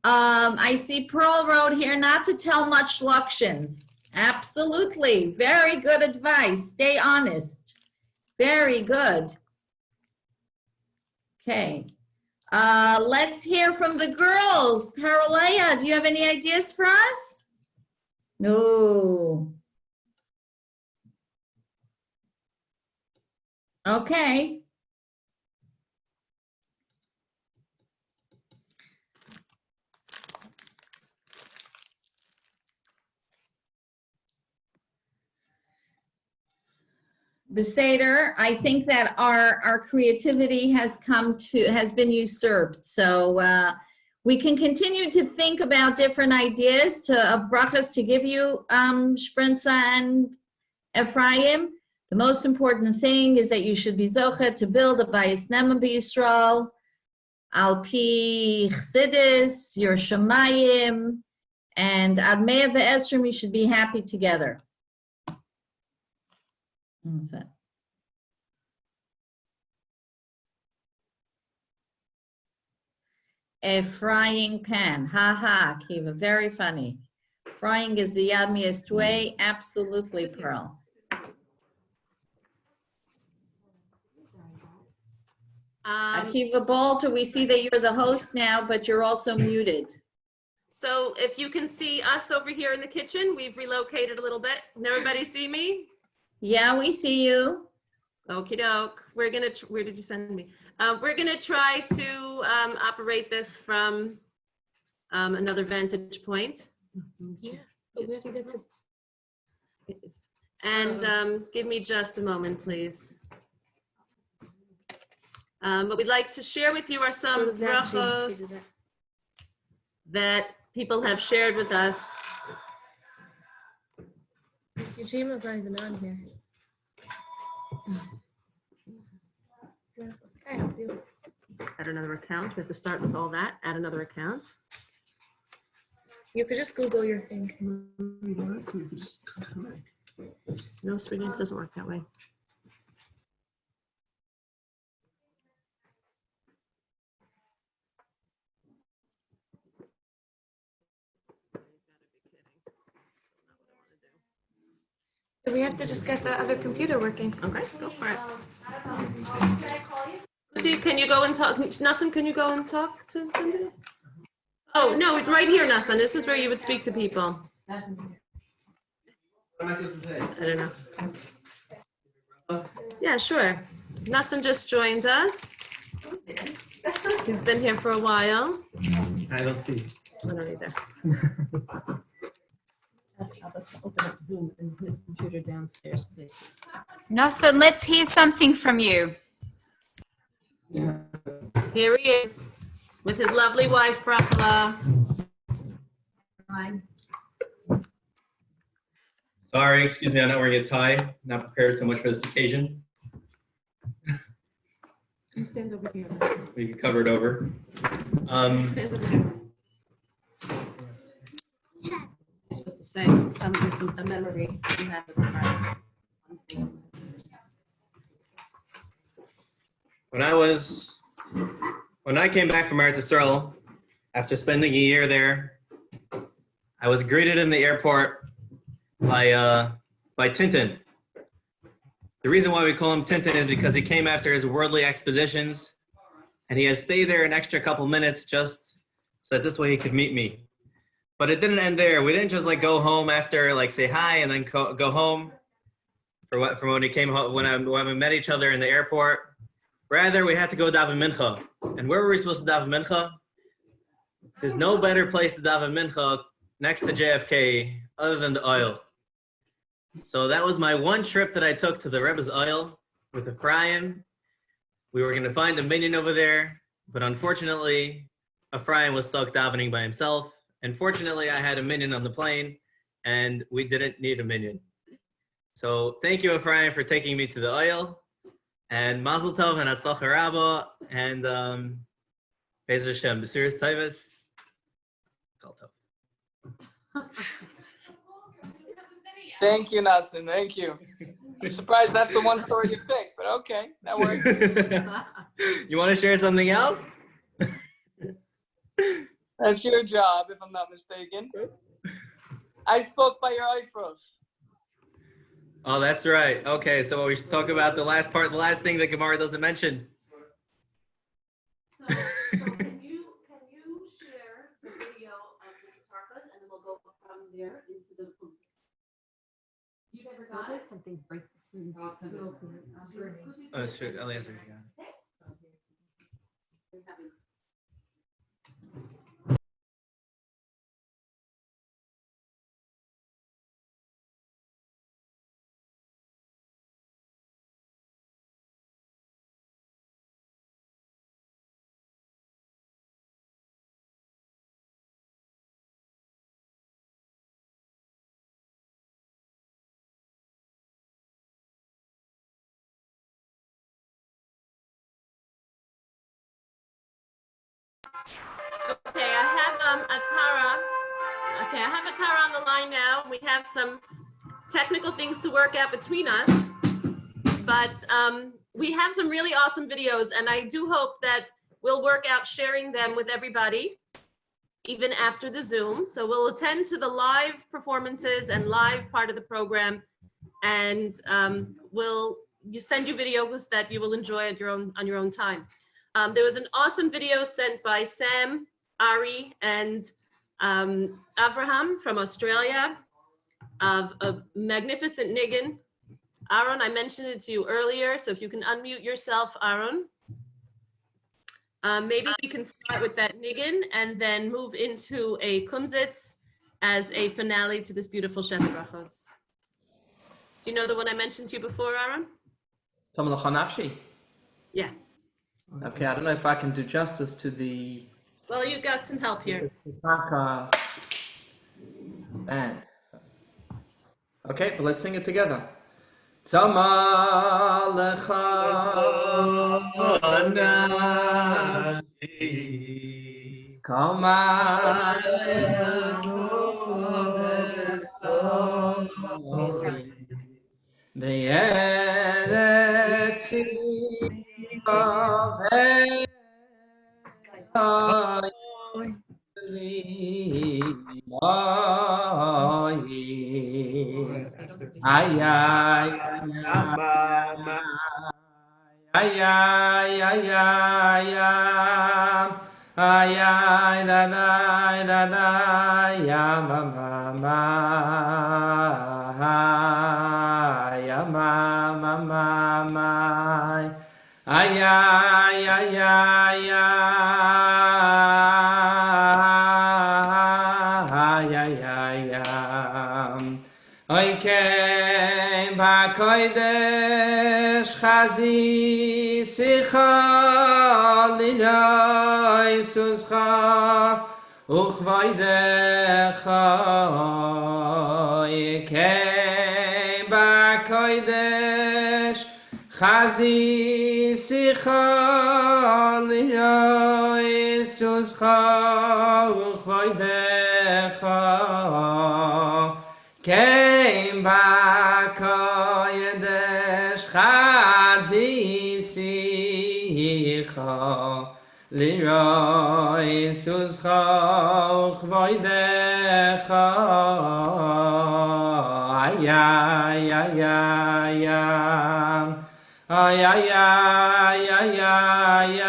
I see Pearl wrote here not to tell much lakshanas. Absolutely, very good advice. Stay honest. Very good. Okay. Let's hear from the girls. Paralaya, do you have any ideas for us? No. Okay. Beseder, I think that our creativity has been usurped. So we can continue to think about different ideas of brachos to give you, Shprintza and Ephraim. The most important thing is that you should be zoche to build a bayis nema b'Yisrael, al pi chassidus, your shamayim, and ad mea ve'esrim, you should be happy together. What's that? A frying pan. Ha ha, Kiva, very funny. Frying is the yummiest way. Absolutely, Pearl. Akiva Balter, we see that you're the host now, but you're also muted. So if you can see us over here in the kitchen, we've relocated a little bit. Can everybody see me? Yeah, we see you. Okie doke. We're gonna, where did you send me? We're gonna try to operate this from another vantage point. Yeah, but we have to get to. And give me just a moment, please. What we'd like to share with you are some brachos that people have shared with us. Your Gmail's not even on here. I help you. Add another account. We have to start with all that. Add another account. You could just Google your thing. No, sweetie, it doesn't work that way. We have to just get the other computer working. Okay, go for it. Can you go and talk? Nassan, can you go and talk to somebody? Oh, no, right here, Nassan. This is where you would speak to people. I don't know. Yeah, sure. Nassan just joined us. He's been here for a while. I don't see. I don't either. Ask Abba to open up Zoom in his computer downstairs, please. Nassan, let's hear something from you. Here he is with his lovely wife, Brachla. Sorry, excuse me, I'm not wearing a tie. Not prepared so much for this occasion. You stand over here. We can cover it over. Stand over here. You're supposed to say something from the memory you have of the Friday. When I came back from Eretz Yisrael, after spending a year there, I was greeted in the airport by Tintin. The reason why we call him Tintin is because he came after his worldly expeditions, and he had stayed there an extra couple minutes just so that this way he could meet me. But it didn't end there. We didn't just like go home after like say hi and then go home from when he came home when we met each other in the airport. Rather, we had to go daven mincha. And where were we supposed to daven mincha? There's no better place to daven mincha next to JFK other than the oil. So that was my one trip that I took to the Rebbe's oil with Ephraim. We were going to find a minion over there, but unfortunately, Ephraim was stuck davening by himself. And fortunately, I had a minion on the plane, and we didn't need a minion. So thank you, Ephraim, for taking me to the oil. And Mazel Tov and Atzlacha Rabba, and Be'ez Hashem, B'suras Taivas, Kol Tov. Thank you, Nassim. Thank you. I'm surprised that's the one story you picked, but okay, that works. You want to share something else? That's your job, if I'm not mistaken. I spoke by your Eifros. Oh, that's right. Okay, so we should talk about the last part, the last thing that Gemara doesn't mention. So can you share the video of the Tarkas, and then we'll go from there into the food. You never got it? Something's breaking. Oh, sure. I'll answer it. Okay, I have Atara. Okay, I have Atara on the line now. We have some technical things to work out between us, but we have some really awesome videos, and I do hope that we'll work out sharing them with everybody, even after the Zoom. So we'll attend to the live performances and live part of the program, and we'll send you videos that you will enjoy at on your own time. There was an awesome video sent by Sam, Ari, and Avraham from Australia of a magnificent niggin. Aaron, I mentioned it to you earlier, so if you can unmute yourself, Aaron. Maybe we can start with that niggin and then move into a kumzitz as a finale to this beautiful sheva brachos. Do you know the one I mentioned to you before, Aaron? Yeah. Okay, I don't know if I can do justice to the Well, you got some help here. band. Okay, but let's sing it together. Tama lecha nafshi kama be'eretz ay ay ay ay ay ay ay da da ya ma ya ma ay ay ay ay okay ba koidesh khazi sikha lilay suscha ukhvaydecha okay ba koidesh khazi sikha lilay suscha ukhvaydecha came back koyedesh chazi sicha liroy suscha uchvoidecha ay ay ay ay ay ay ay ay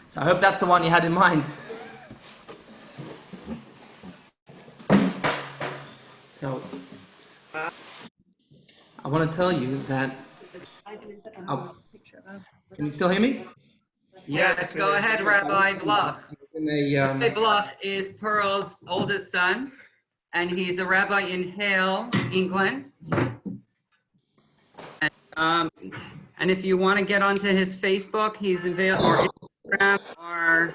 So I hope that's the one you had in mind. So I want to tell you that. Can you still hear me? Yes, go ahead, Rabbi Bloch. Rabbi Bloch is Pearl's oldest son, and he's a rabbi in Hale, England. And if you want to get onto his Facebook, he's available, or Instagram, or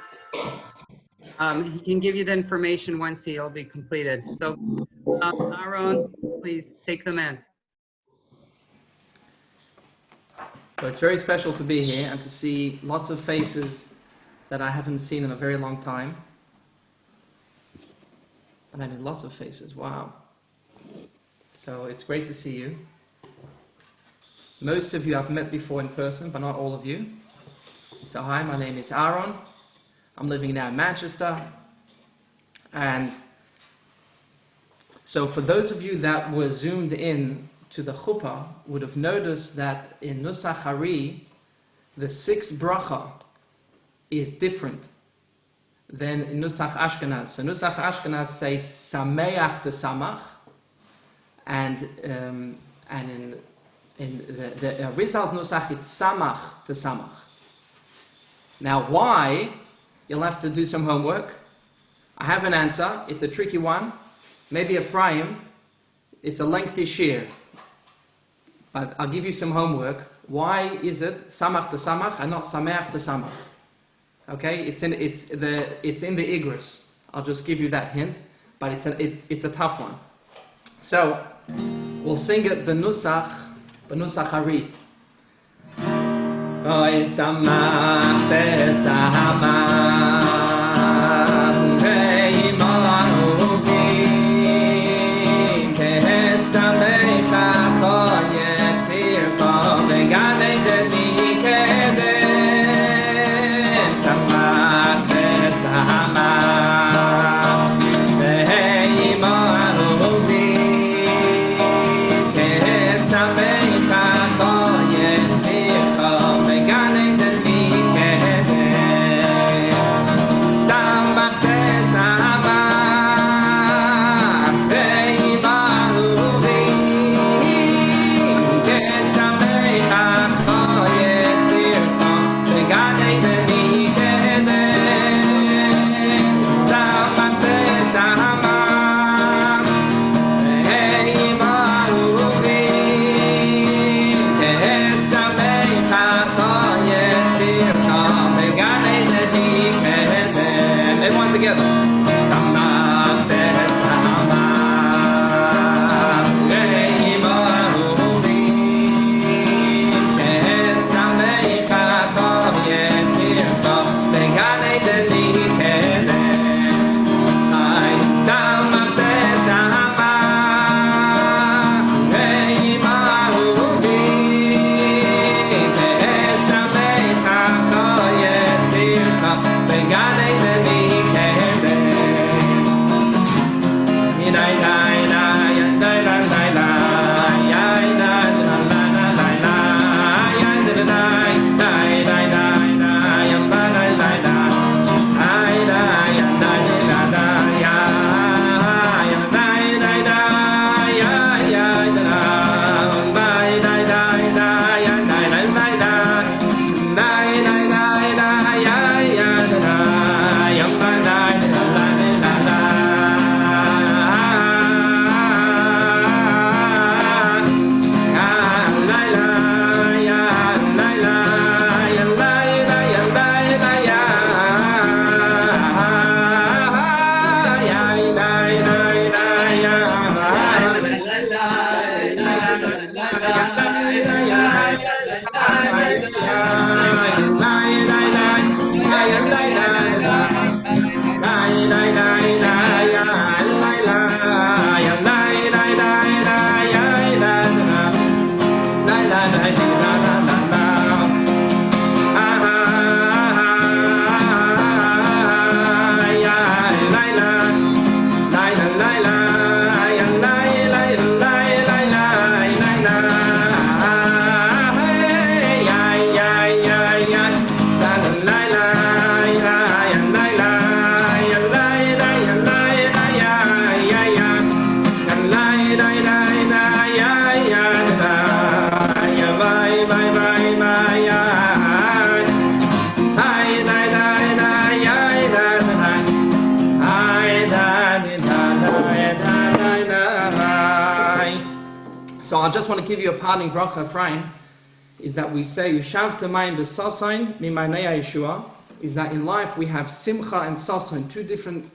he can give you the information once he'll be completed. So, Aharon, please take them in. So it's very special to be here and to see lots of faces that I haven't seen in a very long time. And I mean lots of faces, wow. So it's great to see you. Most of you I've met before in person, but not all of you. So hi, my name is Aharon. I'm living now in Manchester. And so for those of you that were zoomed in to the chuppah would have noticed that in Nusach Hari, the sixth bracha is different than in Nusach Ashkenaz. So Nusach Ashkenaz says Sameach to Samach, and in the Rizal's Nusach it's Samach to Samach. Now why? You'll have to do some homework. I have an answer. It's a tricky one. Maybe Ephraim It's a lengthy shir, but I'll give you some homework. Why is it samach to samach and not sameach to samach? Okay, it's in the Igros. I'll just give you that hint, but it's a tough one. So we'll sing it benusach harit. Oy samach te samach. So I just want to give you a parting bracha, Ephraim, is that we say, Yushav Tamayim b'sasain mimaynei Yeshua, is that in life we have simcha and sasain, two different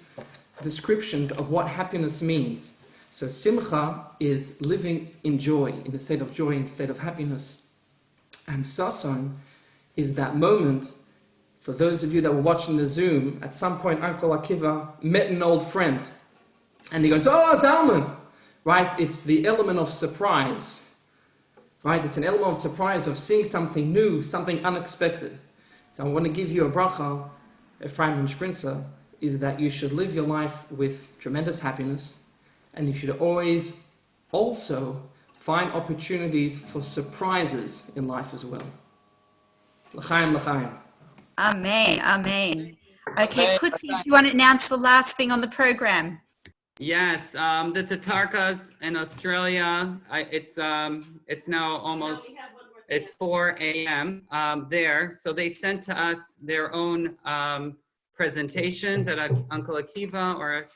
descriptions of what happiness means. So simcha is living in joy, in a state of joy, in a state of happiness. And sasain is that moment, for those of you that were watching the Zoom, at some point Uncle Akiva met an old friend. And he goes, oh, Zalman! Right? It's the element of surprise. Right? It's an element of surprise of seeing something new, something unexpected. So I want to give you a bracha, Ephraim Shprintza, is that you should live your life with tremendous happiness, and you should always also find opportunities for surprises in life as well. L'chaim, l'chaim. Amen, amen. Okay, Putzi, do you want to announce the last thing on the program? Yes, the Tatarkas in Australia, it's now almost, it's 4 a.m. There. So they sent to us their own presentation that Uncle Akiva or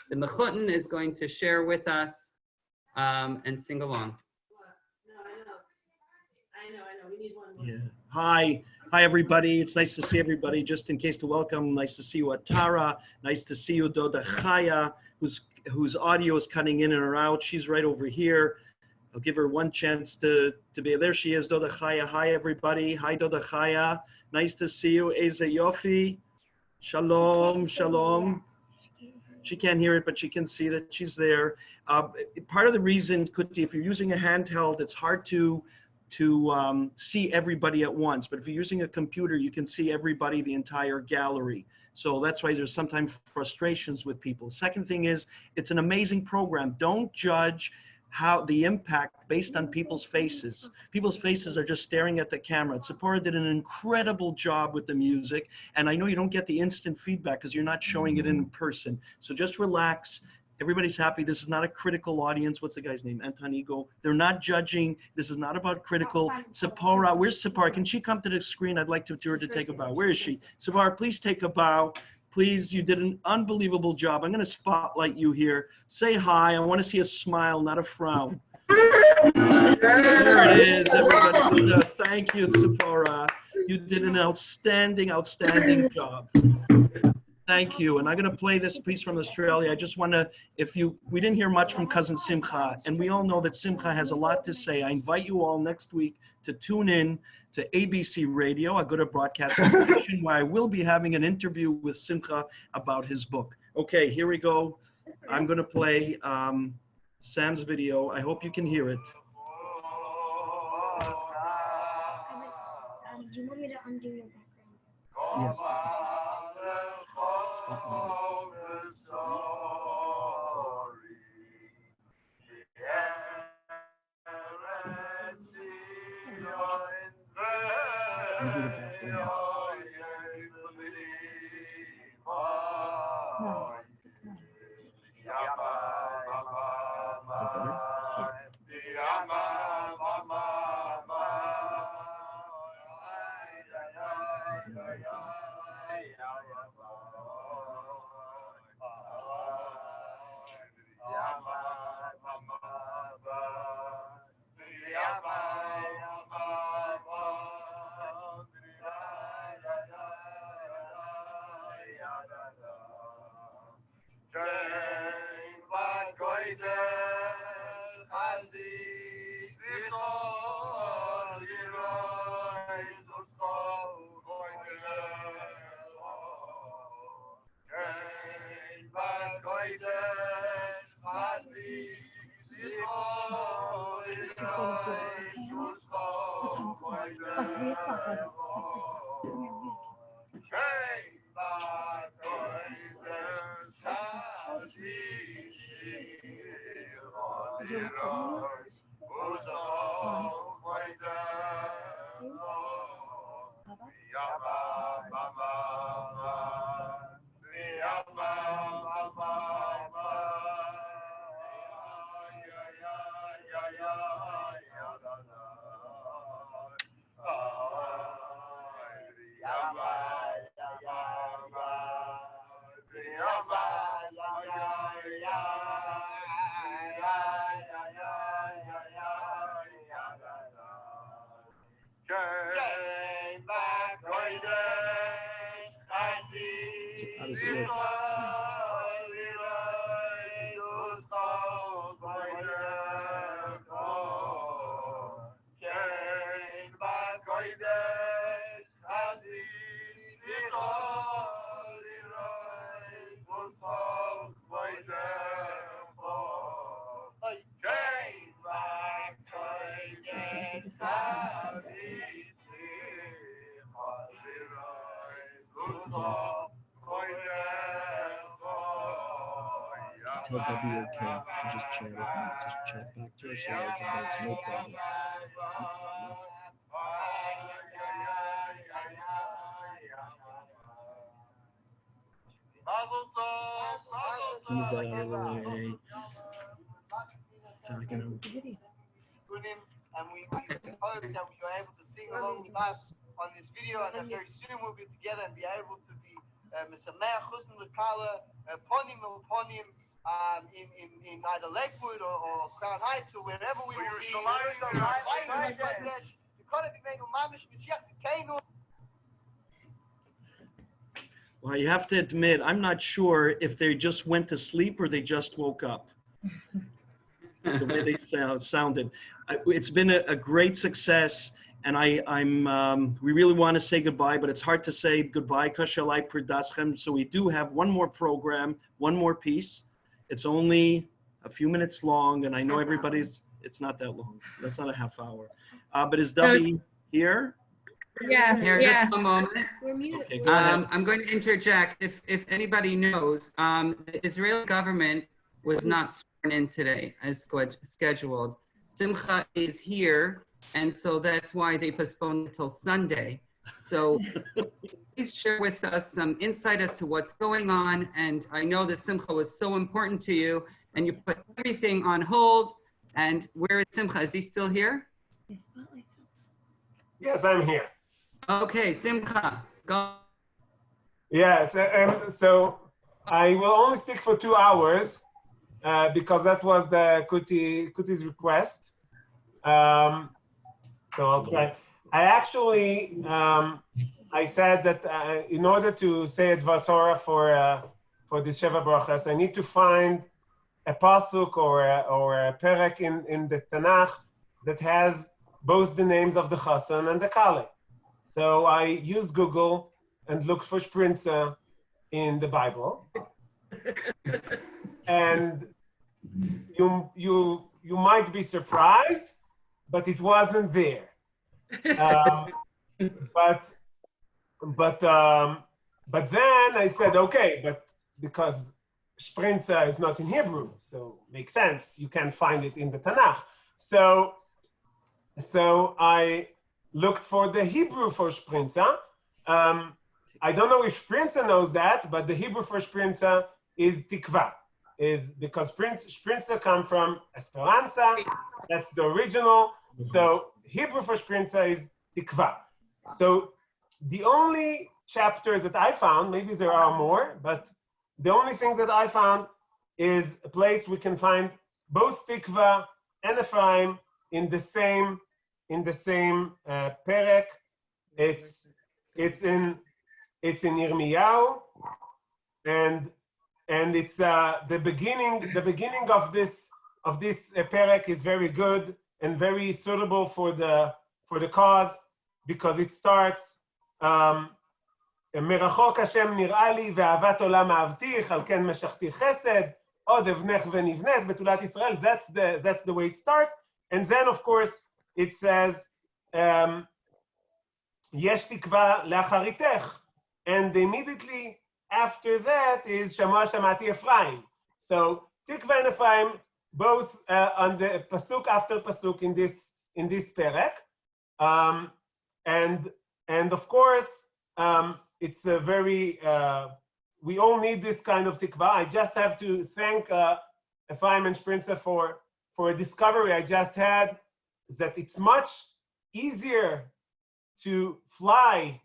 the Mechutin is going to share with us. and sing along. I know. We need one more. Yeah. Hi, everybody. It's nice to see everybody. Just in case to welcome, nice to see you, Atara. Nice to see you, Doda Riva, whose audio is cutting in and out. She's right over here. I'll give her one chance to be there. She is, Doda Riva. Hi, everybody. Hi, Doda Riva. Nice to see you. Eze Yofi. Shalom, shalom. She can't hear it, but she can see that she's there. Part of the reason, Kuti, if you're using a handheld, it's hard to see everybody at once. But if you're using a computer, you can see everybody, the entire gallery. So that's why there's sometimes frustrations with people. Second thing is, it's an amazing program. Don't judge how the impact based on people's faces. People's faces are just staring at the camera. Tzipora did an incredible job with the music. And I know you don't get the instant feedback because you're not showing it in person. So just relax. Everybody's happy. This is not a critical audience. What's the guy's name? Antonigo. They're not judging. This is not about critical. Tzipora, where's Tzipora? Can she come to the screen? I'd like her to take a bow. Where is she? Tzipora, please take a bow. Please, you did an unbelievable job. I'm going to spotlight you here. Say hi. I want to see a smile, not a frown. There it is, everybody. Thank you, Tzipora. You did an outstanding, outstanding job. Thank you. And I'm going to play this piece from Australia. I just want to, we didn't hear much from Cousin Simcha, and we all know that Simcha has a lot to say. I invite you all next week to tune in to ABC Radio, a good broadcasting station, where I will be having an interview with Simcha about his book. Okay, here we go. I'm going to play Sam's video. I hope you can hear it. Do you want me to undo your background? Yes. How does it work? Tell Debbie okay. And just chat with me. Just chat back to her so I can know it's no problem. Move that out of the way. And we hope that you're able to sing along with us on this video, and that very soon we'll be together and be able to be Mesameach, Chusn L'Kala, Ponim El Ponim, in either Lakewood or Crown Heights or wherever we will be. Well, you have to admit, I'm not sure if they just went to sleep or they just woke up. The way they sounded. It's been a great success, and we really want to say goodbye, but it's hard to say goodbye. So we do have one more program, one more piece. It's only a few minutes long, and I know it's not that long. That's not a half hour. But is Debbie here? Yeah. Here, Yeah. just a moment. Okay, go ahead. I'm going to interject. If anybody knows, the Israeli government was not sworn in today as scheduled. Simcha is here, and so that's why they postponed it till Sunday. So please share with us some insight as to what's going on. And I know that Simcha was so important to you, and you put everything on hold. And where is Simcha? Is he still here? Yes, I'm here. Okay, Simcha, go. Yes, so I will only speak for 2 hours because that was the Kuti's request. So I'll try. I actually, I said that in order to say a Dvar Torah for this sheva brachos, I need to find a pasuk or a perek in the Tanakh that has both the names of the chassan and the kale. So I used Google and looked for Shprintza in the Bible, and you might be surprised, but it wasn't there. But then I said, okay, but because Shprintza is not in Hebrew, so makes sense. You can't find it in the Tanakh. So I looked for the Hebrew for Shprintza. I don't know if Shprintza knows that, but the Hebrew for Shprintza is tikva, is because Shprintza come from Esperanza. That's the original. So Hebrew for Shprintza is tikva. So the only chapters that I found, maybe there are more, but the only thing that I found is a place we can find both tikva and Ephraim in the same perek. It's in Yirmiyahu, and it's the beginning of this perek is very good and very suitable for the cause, because it starts מרחוק השם נראה לי ואהבת עולם אהבתיך על כן משכתי חסד עוד אבנך ונבנית בתולת ישראל. That's the way it starts, and then of course it says יש תקווה לאחריתך, and immediately after that is שמוע שמעתי אפרים. So tikva and Ephraim both on the pasuk after pasuk in this perek, and of course it's a very we all need this kind of tikva. I just have to thank Ephraim and Shprintza for a discovery I just had, that it's much easier to fly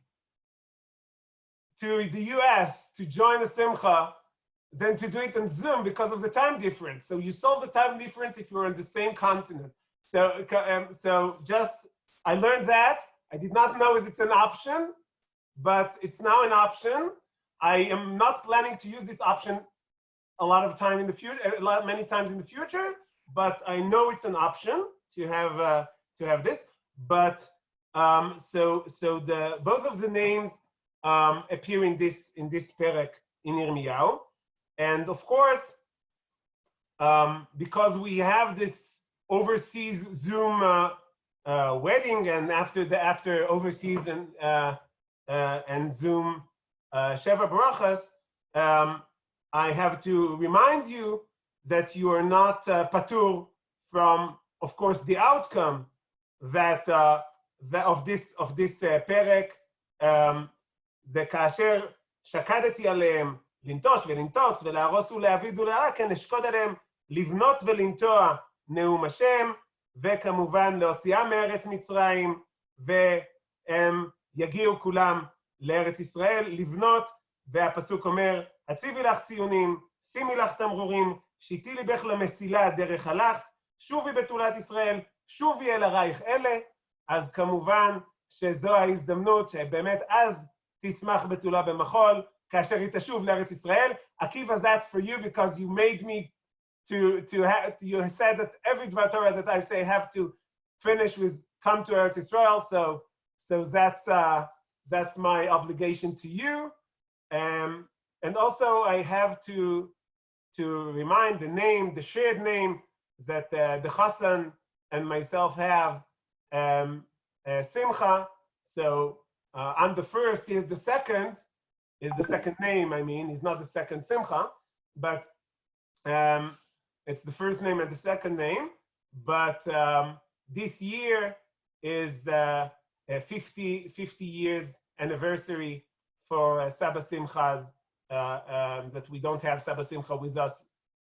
to the US to join a simcha than to do it on Zoom because of the time difference. So you solve the time difference if you're on the same continent. So just, I learned that. I did not know if it's an option, but it's now an option. I am not planning to use this option many times in the future, but I know it's an option to have this. But so both of the names appear in this perek in Yirmiyahu, and of course because we have this overseas Zoom wedding, and after overseas and Zoom sheva brachos, I have to remind you that you are not patur from, of course, the outcome that of this perek. וכאשר שקדתי עליהם לנטוש ולנטוץ ולהרוס ולהביא ולהרע, כן אשקוד עליהם לבנות ולנטוע נאום השם, וכמובן להוציאם מארץ מצרים, והם יגיעו כולם לארץ ישראל לבנות. והפסוק אומר, הציבי לך ציונים, שימי לך תמרורים, שיטי ליבך למסילה דרך הלכת, שובי בתולת ישראל, שובי אל הרייך אלה, אז כמובן שזו ההזדמנות שבאמת אז תשמח בתולה במחול, כאשר היא תשוב לארץ ישראל. עקיבא, that's for you because you made me to have, you said that every Dvar Torah that I say have to finish with come to Eretz Israel, so that's my obligation to you. And also I have to remind the name, the shared name that the Chassan and myself have, Simcha. So I'm the first, he is the second name, I mean, he's not the second Simcha, but it's the first name and the second name. But this year is 50 years anniversary for Saba Simchas, that we don't have Saba Simcha with us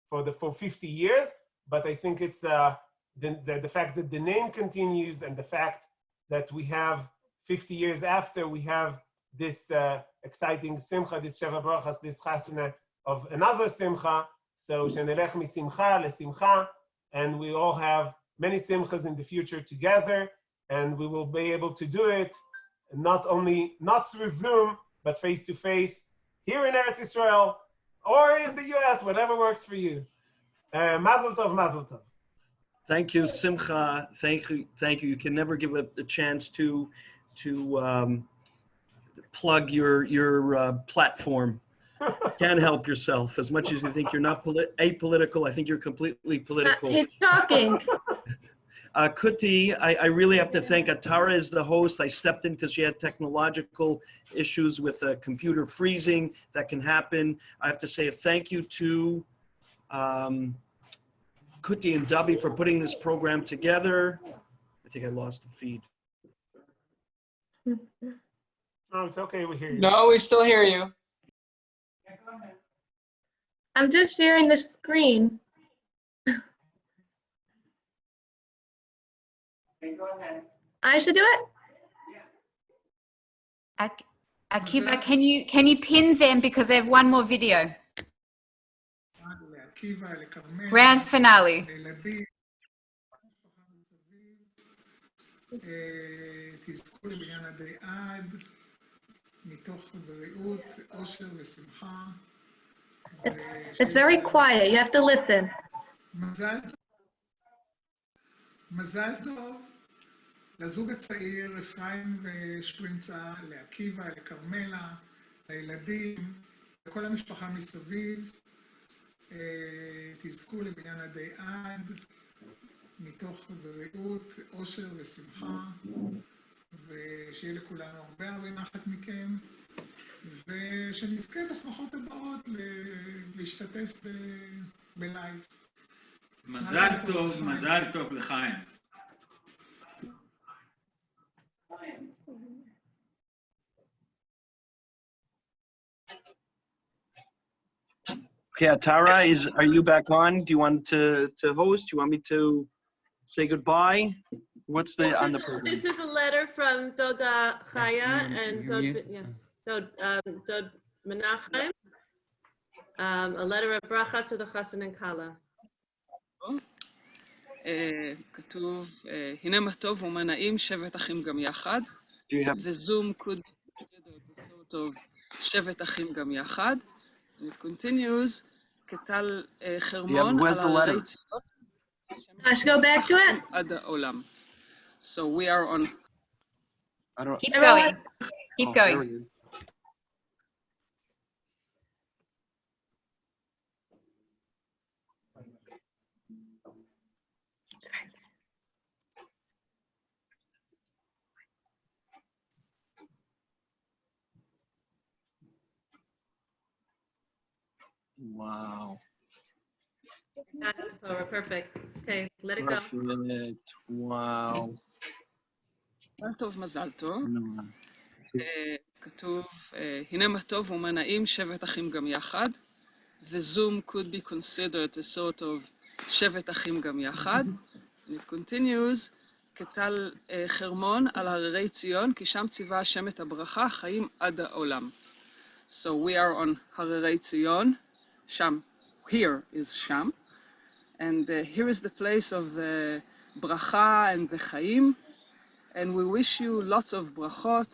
for 50 years. But I think it's the fact that the name continues and the fact that we have 50 years after, we have this exciting Simcha, this Sheva brachos, this chasana of another Simcha. So shenelech misimcha lesimcha, and we all have many Simchas in the future together, and we will be able to do it not through Zoom, but face to face here in Eretz Israel or in the US, whatever works for you. Mazel tov, mazel tov. Thank you, Simcha. Thank you. You can never give a chance to plug your platform. Can't help yourself. As much as you think you're not apolitical, I think you're completely political. He's talking. Kuti, I really have to thank Atara as the host. I stepped in because she had technological issues with the computer freezing that can happen. I have to say a thank you to Kuti and Dubby for putting this program together. I think I lost the feed. No, it's okay, we hear you. No, we still hear you. I'm just sharing the screen. I should do it? Akiva, can you pin them because they have one more video? Grand finale. תזכו לבניין עדי עד, מתוך בריאות, עושר ושמחה. It's very quiet. You have to listen. מזל טוב לזוג הצעיר אפרים ושפרינצה, לעקיבא, לכרמלה, לילדים, לכל המשפחה מסביב. תזכו לבניין עדי עד, מתוך בריאות, עושר ושמחה, ושיהיה לכולנו הרבה נחת מכם, ושנזכה בשמחות הבאות להשתתף בלייב. מזל טוב לחיים. Okay, Atara, are you back on? Do you want to host? Do you want me to say goodbye? What's on the program? This is a letter from Doda Riva and Dod Menachem. A letter of bracha to the Chassan and Kala. כתוב, הנה מה טוב ומה נעים, שבת אחים גם יחד. וזום could טוב, שבת אחים גם יחד. And it continues, כתל חרמון על הרי ציון. I should go back to it? עד העולם. So we are on. Keep going. Keep going. Wow. That's perfect. Okay, let it go. Perfect. Wow. מזל טוב, מזל טוב. כתוב, הנה מה טוב ומה נעים, שבת אחים גם יחד. The Zoom could be considered a sort of שבת אחים גם יחד. And it continues, כתל חרמון על הררי ציון, כי שם ציווה השם את הברכה, חיים עד העולם. So we are on הררי ציון. Sham, here is Sham. And here is the place of the bracha and the chaim. And we wish you lots of brachot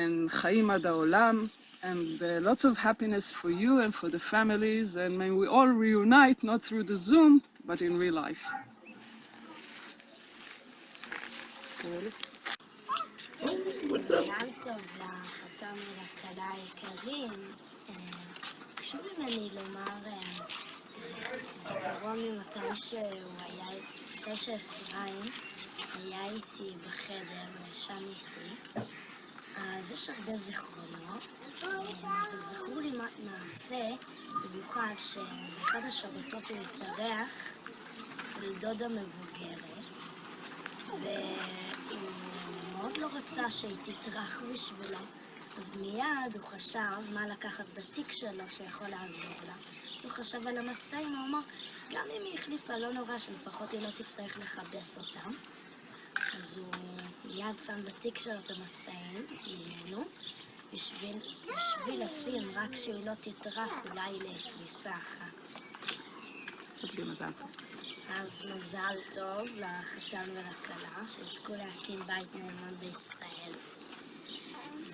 and chaim ad haolam, and lots of happiness for you and for the families. And may we all reunite, not through the Zoom, but in real life. מזל טוב לחתן ולכלה היקרים. ביקשו ממני לומר זיכרון ממתי שאפרים היה איתי בחדר ושם איתי. אז יש הרבה זיכרונות, אבל זכרו לי מעשה, במיוחד שבאחד השבתות הוא התארח אצל דודה מבוגרת, והוא מאוד לא רצה שהיא תטרח בשבילו, אז מיד הוא חשב מה לקחת בתיק שלו שיכול לעזור לה. הוא חשב על המצעים, הוא אמר, גם אם היא החליפה לא נורא שלפחות היא לא תצטרך לכבס אותם. אז הוא מיד שם בתיק שלו את המצעים ממנו, בשביל לשים רק שהיא לא תטרח אולי לכביסה אחת. אז מזל טוב לחתן ולכלה, שיזכו להקים בית נאמן בישראל.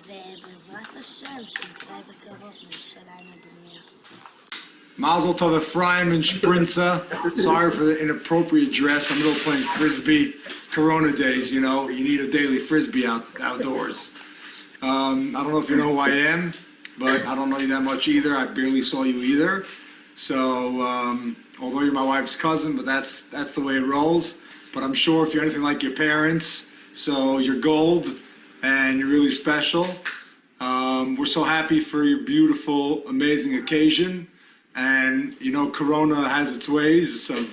ובעזרת השם, שנתראה בקרוב בירושלים הדומיה. Mazel tov, Ephraim Shprintza. Sorry for the inappropriate dress. I'm middle playing frisbee. Corona days, you know, you need a daily frisbee outdoors. I don't know if you know who I am, but I don't know you that much either. I barely saw you either. So, although you're my wife's cousin, but that's the way it rolls. But I'm sure if you're anything like your parents, so you're gold and you're really special. We're so happy for your beautiful, amazing occasion. And, you know, Corona has its ways of,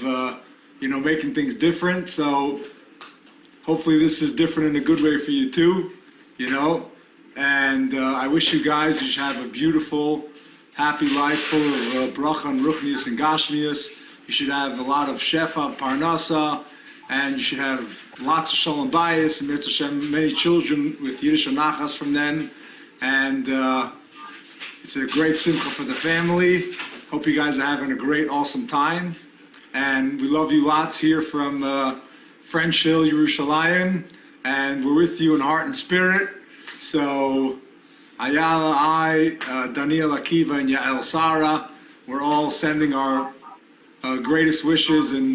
you know, making things different. So hopefully this is different in a good way for you too, you know. And I wish you guys you should have a beautiful, happy life full of bracha and ruchnius and gashmius. You should have a lot of shefa, parnasa, and you should have lots of shalom bayis and mitzvah Hashem, many children with Yiddish and nachas from them. And it's a great simcha for the family. Hope you guys are having a great, awesome time. And we love you lots here from French Hill, Yerushalayim. And we're with you in heart and spirit. So, Ayala, Daniel Akiva, and Yael Sarah, we're all sending our greatest wishes and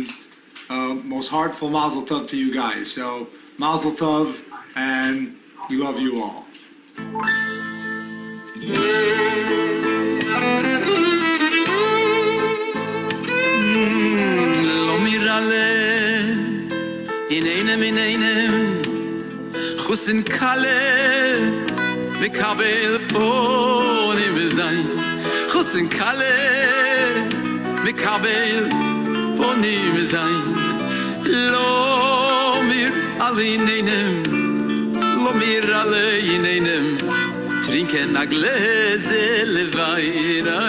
most heartful mazel tov to you guys. So, mazel tov, and we love you all. In einem Chusin Kale Mekabel Ponim Zayn Chusin Kale Mekabel Ponim Zayn Lo mir alineinem Lo mir alineinem Trinken a gleze levaira.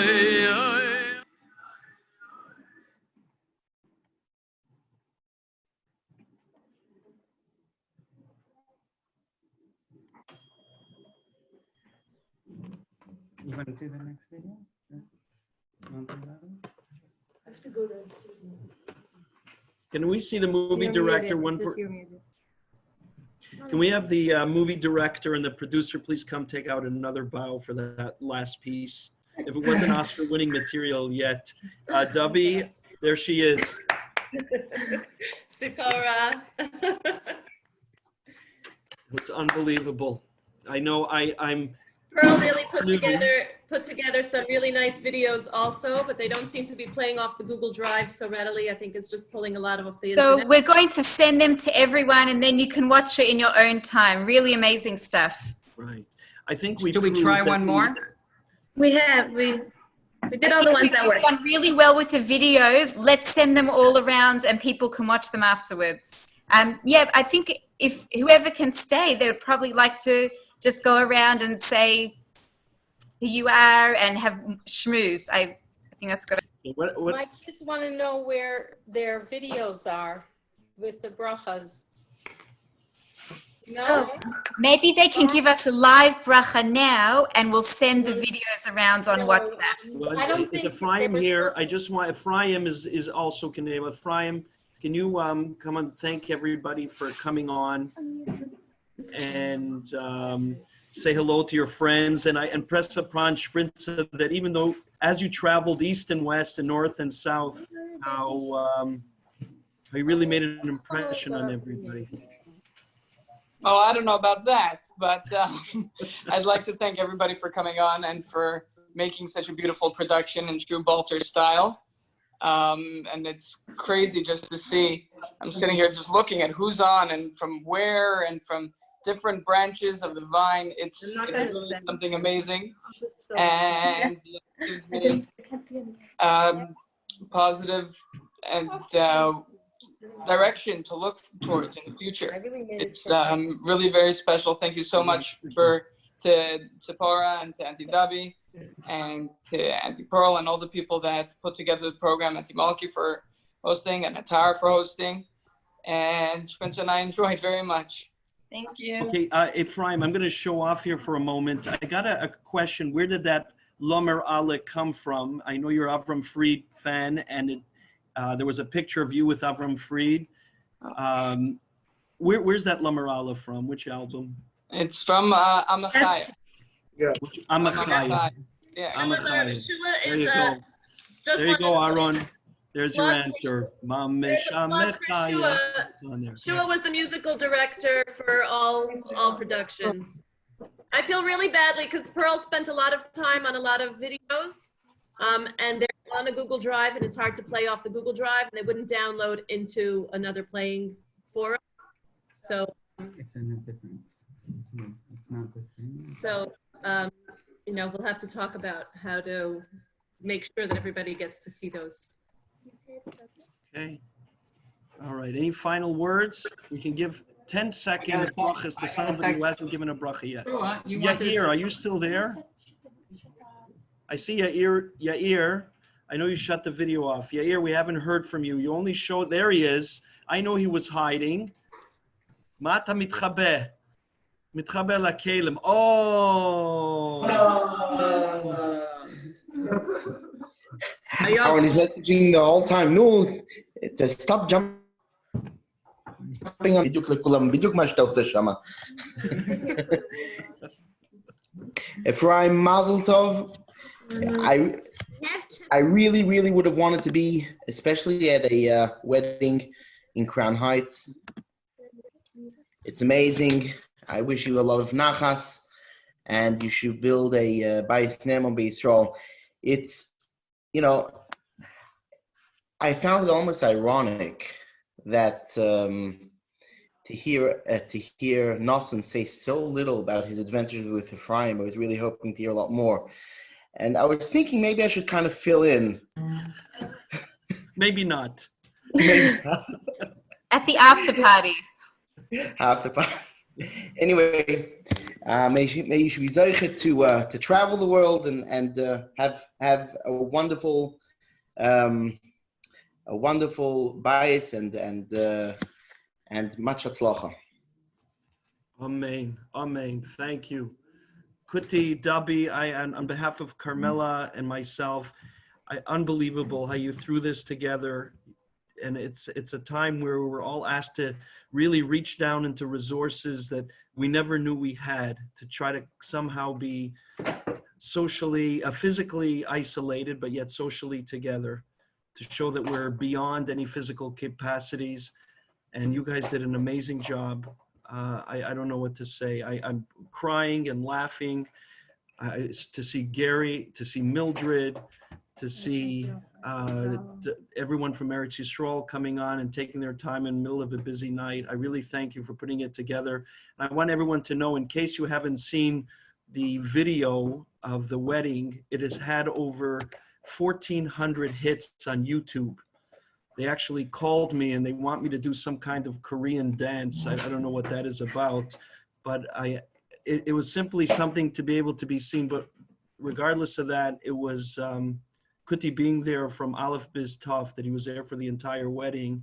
You want to do the next video? Yeah. You want to do that one? I have to go there. Can we see the movie director? Can we have the movie director and the producer please come take out another bow for that last piece? If it wasn't Oscar-winning material yet. Dubby, there she is. Sikora. It's unbelievable. I know I'm Pearl really put together some really nice videos also, but they don't seem to be playing off the Google Drive so readily. I think it's just pulling a lot of off the internet. So we're going to send them to everyone and then you can watch it in your own time. Really amazing stuff. Right. I think Should we try one more? We did all the ones that worked. We've done really well with the videos. Let's send them all around and people can watch them afterwards. Yeah, I think if whoever can stay, they would probably like to just go around and say who you are and have schmooze. I think that's good. My kids want to know where their videos are with the brachas. So maybe they can give us a live bracha now, and we'll send the videos around on WhatsApp. Well, is Ephraim here? I just want, Ephraim is also Canadian. Ephraim, can you come and thank everybody for coming on and say hello to your friends, and press upon Shprintza that even though as you traveled east and west and north and south, how you really made an impression on everybody. Oh, I don't know about that, but I'd like to thank everybody for coming on and for making such a beautiful production in true Balter style. And it's crazy just to see. I'm sitting here just looking at who's on and from where and from different branches of the vine. It's really something amazing, and it gives me positive and direction to look towards in the future. It's really very special. Thank you so much to Tzipora and to Auntie Dabi and to Auntie Pearl and all the people that put together the program, Auntie Malki for hosting and Atara for hosting. And Shprintza and I enjoyed very much. Thank you. Okay, Ephraim, I'm going to show off here for a moment. I got a question. Where did that Lomer Ale come from? I know you're Avram Fried fan, and there was a picture of you with Avram Fried. Where's that Lomer Ale from? Which album? It's from Amachai. Yeah. Amachai. Yeah. Amachai. There you go. There you go, Aaron. There's your answer. Shua was the musical director for all productions. I feel really badly because Pearl spent a lot of time on a lot of videos, and they're on a Google Drive, and it's hard to play off the Google Drive, and they wouldn't download into another playing forum. So it's in a different. It's not the same. So we'll have to talk about how to make sure that everybody gets to see those. Okay. All right. Any final words? We can give 10 seconds brachas to somebody who hasn't given a bracha yet. Yair, are you still there? I see Yair. I know you shut the video off. Yair, we haven't heard from you. You only showed, there he is. I know he was hiding. Mata mitchabeh. Mitchabeh lakelim. Oh. Aaron is messaging the whole time. No, stop jumping on בדיוק לכולם, בדיוק מה שאתה עושה שמה. Ephraim, Mazel Tov. I really would have wanted to be, especially at a wedding in Crown Heights. It's amazing. I wish you a lot of nachas, and you should build a Bayis Ne'eman B'Yisrael. It's, I found it almost ironic that to hear Nosson say so little about his adventures with Ephraim. I was really hoping to hear a lot more. And I was thinking maybe I should kind of fill in. Maybe not. Maybe not. At the after party. After party. Anyway, may you should be zeichet to travel the world and have a wonderful bias and much hatzlacha. Amen. Amen. Thank you. Kuti, Dabi, on behalf of Carmela and myself, unbelievable how you threw this together. And it's a time where we're all asked to really reach down into resources that we never knew we had, to try to somehow be socially, physically isolated, but yet socially together, to show that we're beyond any physical capacities. And you guys did an amazing job. I don't know what to say. I'm crying and laughing to see Gary, to see Mildred, to see everyone from Eretz Yisrael coming on and taking their time in the middle of a busy night. I really thank you for putting it together. And I want everyone to know, in case you haven't seen the video of the wedding, it has had over 1,400 hits on YouTube. They actually called me and they want me to do some kind of Korean dance. I don't know what that is about, but it was simply something to be able to be seen. But regardless of that, it was Kuti being there from Aleph Biz Tov, that he was there for the entire wedding.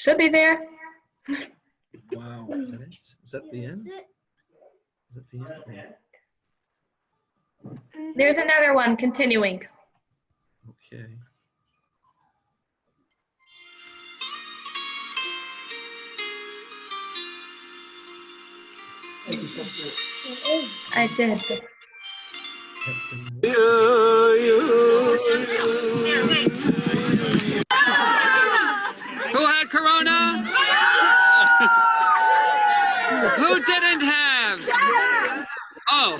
Should be there. Wow. Is that it? Is that the end? Is that the end? There's another one continuing. Okay. I did. That's the Who had corona? Who didn't have? Oh.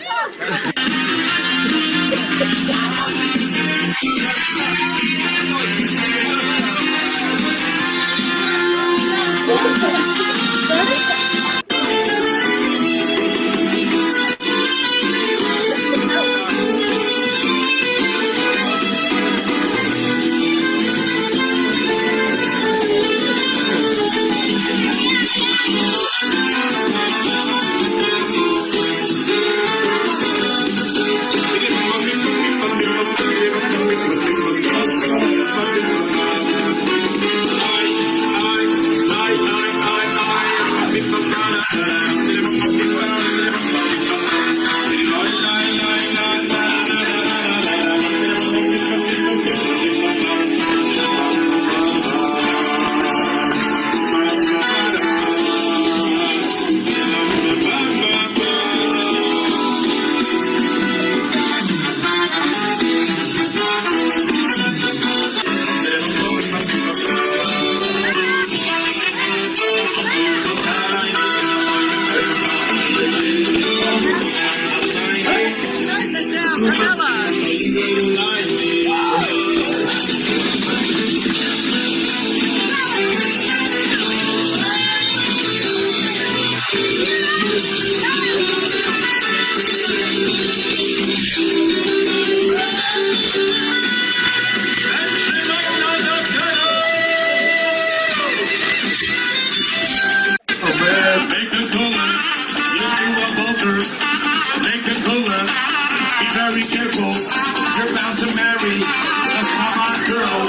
Make a cola, yes you are Balter. Make a cola, be very careful. You're bound to marry a hot girl.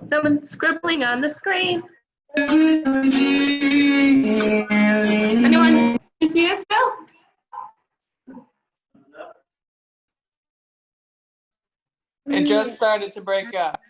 Someone scribbling on the screen. Anyone see us still? It just started to break up.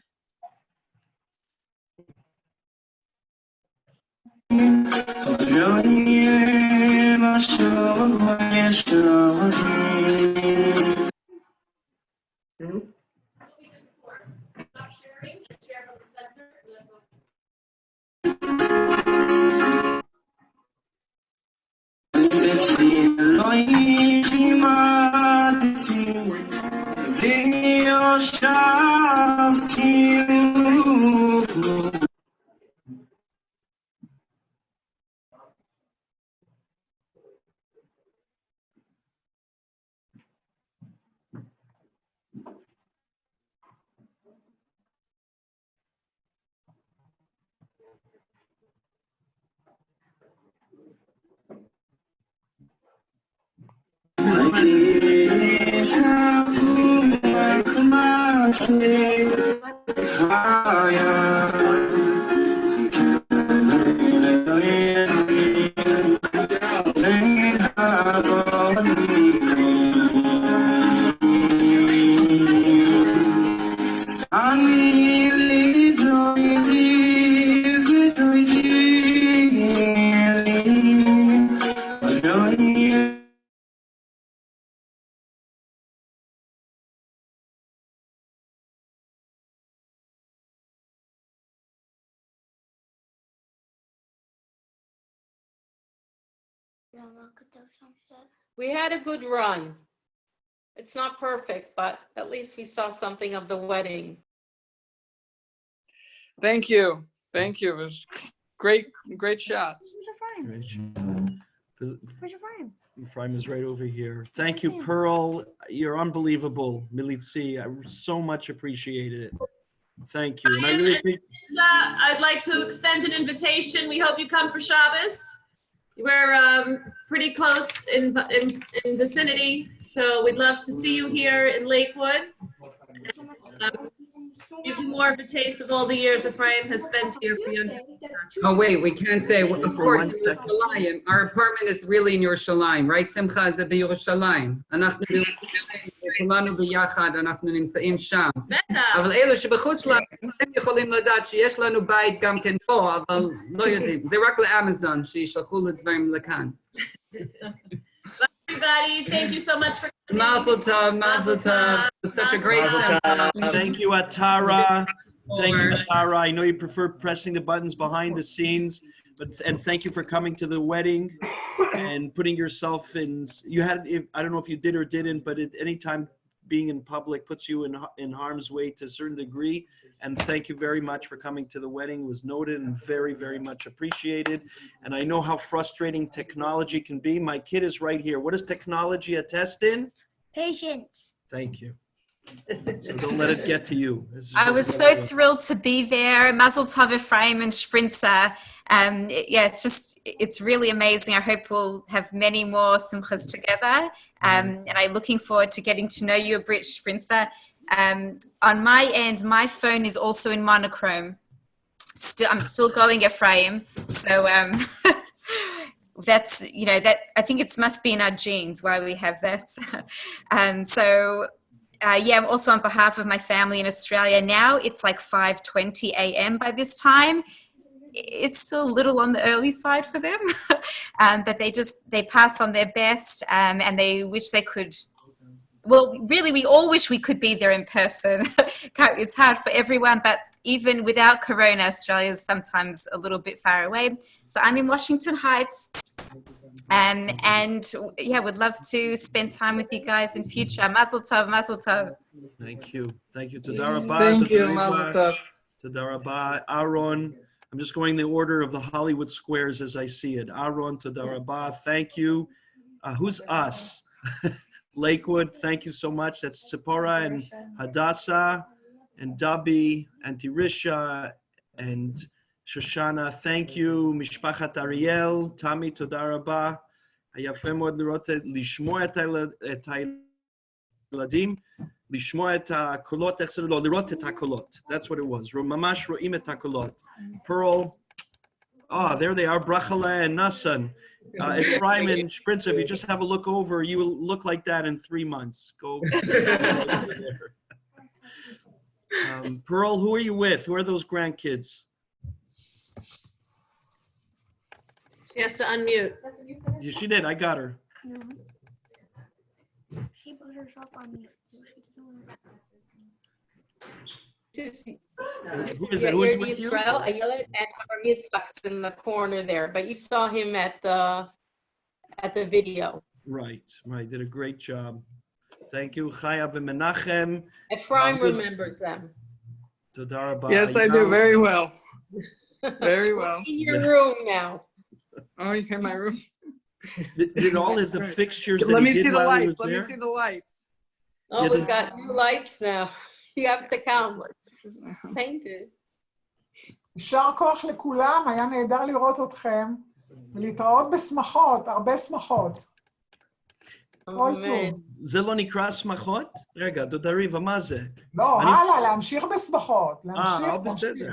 We had a good run. It's not perfect, but at least we saw something of the wedding. Thank you. Thank you. It was great shots. Great job. Where's your frame? Ephraim is right over here. Thank you, Pearl. You're unbelievable, Militzi. I so much appreciated it. Thank you. And I really appreciate. I'd like to extend an invitation. We hope you come for Shabbos. We're pretty close in vicinity, so we'd love to see you here in Lakewood. Give you more of a taste of all the years Ephraim has spent here for you. Oh wait, we can't say. Well, of course, in Yerushalayim. Our apartment is really in Yerushalayim, right? Simcha זה בירושלים. אנחנו כולנו ביחד, אנחנו נמצאים שם. אבל אלו שבחוץ לארץ, הם יכולים לדעת שיש לנו בית גם כן פה, אבל לא יודעים. זה רק לאמזון, שישלחו לדברים לכאן. Everybody, thank you so much for coming. Mazel tov, mazel tov. It was such a great simcha. Thank you, Atara. Thank you, Atara. I know you prefer pressing the buttons behind the scenes, and thank you for coming to the wedding and putting yourself in. You had, I don't know if you did or didn't, but at any time being in public puts you in harm's way to a certain degree. And thank you very much for coming to the wedding. It was noted and very, very much appreciated. And I know how frustrating technology can be. My kid is right here. What does technology attest in? Patience. Thank you. So don't let it get to you. I was so thrilled to be there. Mazel tov, Ephraim and Shprintza. Yeah, it's really amazing. I hope we'll have many more simchas together. And I'm looking forward to getting to know you a bit, Shprintza. On my end, my phone is also in monochrome. I'm still going Ephraim. So that's, that I think it must be in our genes why we have that. Yeah, also on behalf of my family in Australia, now it's like 5:20 a.m. by this time. It's still a little on the early side for them, but they pass on their best, and they wish they could. Well, really, we all wish we could be there in person. It's hard for everyone, but even without Corona, Australia is sometimes a little bit far away. So I'm in Washington Heights, and yeah, would love to spend time with you guys in future. Mazel tov, mazel tov. Thank you. Thank you. Toda Riva. Thank you, mazel tov. Toda Riva. Aharon. I'm just going the order of the Hollywood squares as I see it. Aharon, Toda Riva. Thank you. Who's us? Lakewood, thank you so much. That's Tzipora and Hadassah and Dabi and Tirisha and Shoshana. Thank you. Mishpachat Ariel, Tami, Toda Riva. היפה מאוד לשמוע את הילדים, לשמוע את הקולות, איך זה לא, לראות את הקולות. That's what it was. ממש רואים את הקולות. Pearl, there they are, Brachale and Nassan. Ephraim and Shprintza, if you just have a look over, you will look like that in 3 months. Go. Pearl, who are you with? Who are those grandkids? She has to unmute. Yeah, she did. I got her. She put herself on mute. Who is it? Who is with you? Israel, Ayelet, and our Yitzchak's in the corner there, but you saw him at the video. Right. Did a great job. Thank you. Chayav and Menachem. Ephraim remembers them. Toda Riva. Yes, I do very well. Very well. In your room now. Oh, you're in my room. Did all of the fixtures that Let he me did see the while he lights. was Let me there? see the lights. Oh, Yeah, we've got new lights now. You have to count. Painted. יישר כוח לכולם, היה נהדר לראות אתכם. ולהתראות בשמחות, הרבה שמחות. כל טוב. זה לא נקרא שמחות? רגע, דודה ריבה, מה זה? לא, הלאה, להמשיך בשמחות. להמשיך, בסדר.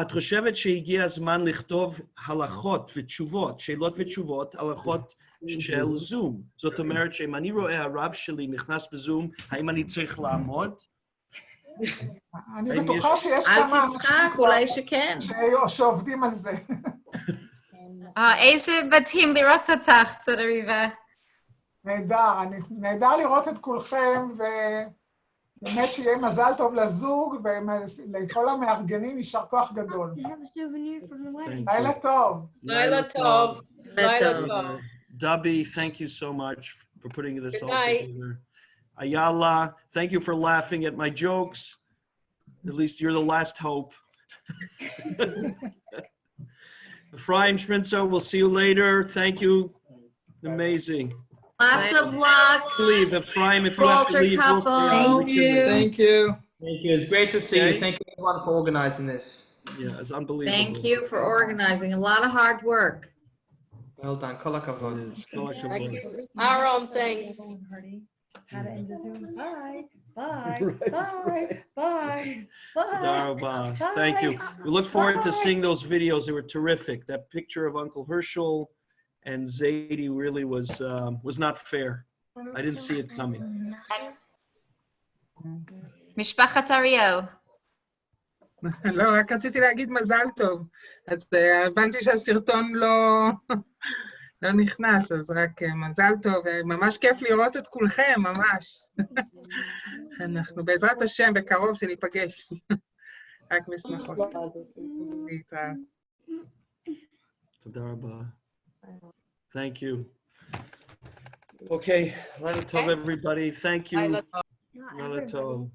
את חושבת שהגיע הזמן לכתוב הלכות ותשובות, שאלות ותשובות, הלכות של זום. זאת אומרת שאם אני רואה הרב שלי נכנס בזום, האם אני צריך לעמוד? אני בטוחה שיש כמה אנשים שעובדים על זה. איזה בתים לראות אותך, דודה ריבה. נהדר לראות את כולכם, ובאמת שיהיה מזל טוב לזוג, ולכל המארגנים יישר כוח גדול. לילה טוב. לילה טוב. לילה טוב. Dubby, thank you so much for putting this all together. Ayala, thank you for laughing at my jokes. At least you're the last hope. Ephraim Shprintza, we'll see you later. Thank you. Amazing. Lots of luck. Leave, Ephraim, if you have to leave. Thank you. Thank you. Thank you. It's great to see you. Thank you everyone for organizing this. Yeah, it's unbelievable. Thank you for organizing. A lot of hard work. Well done. Kol hakavod. Aharon, thanks. How to end the Zoom. Bye. Bye. Bye. Bye. Bye. Thank you. We look forward to seeing those videos. They were terrific. That picture of Uncle Herschel and Zadie really was not fair. I didn't see it coming. משפחת אריאל. לא, רק רציתי להגיד מזל טוב. אז הבנתי שהסרטון לא נכנס, אז רק מזל טוב. ממש כיף לראות את כולכם, ממש. אנחנו בעזרת השם בקרוב שניפגש. רק בשמחות. להתראות. תודה רבה. Thank you. Okay, Laila Tov, everybody. Thank you. Laila Tov.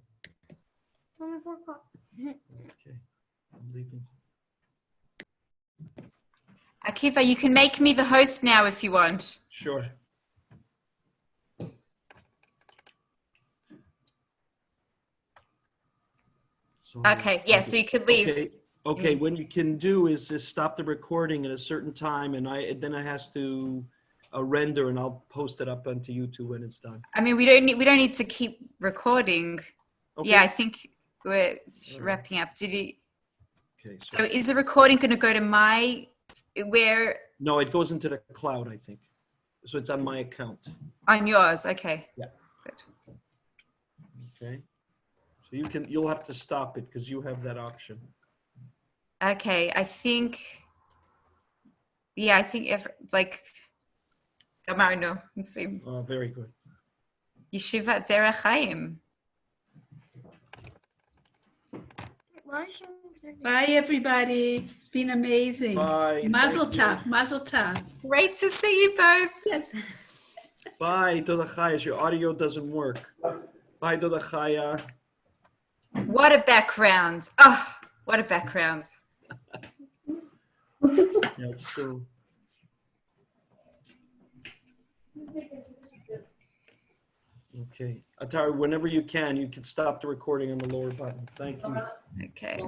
Okay, I'm leaving. Akiva, you can make me the host now if you want. Sure. Okay, yeah, so you could leave. Okay, what you can do is just stop the recording at a certain time, and then I has to render, and I'll post it up onto YouTube when it's done. I mean, we don't need to keep recording. Okay. Yeah, I think we're wrapping up. Did you? Okay. So is the recording going to go to where? No, it goes into the cloud, I think. So it's on my account. On yours, okay. Yeah. Good. Okay. So you'll have to stop it because you have that option. Okay, I think if Gamarno, it seems. Oh, very good. Yeshivat Derech Chaim. Bye, everybody. It's been amazing. Bye. Mazel tov. Mazel tov. Great to see you both. Yes. Bye, Doda Chaya. Your audio doesn't work. Bye, Doda Chaya. What a background. Oh, what a background. Yeah, it's still. Okay. Atara, whenever you can stop the recording on the lower button. Thank you. Okay.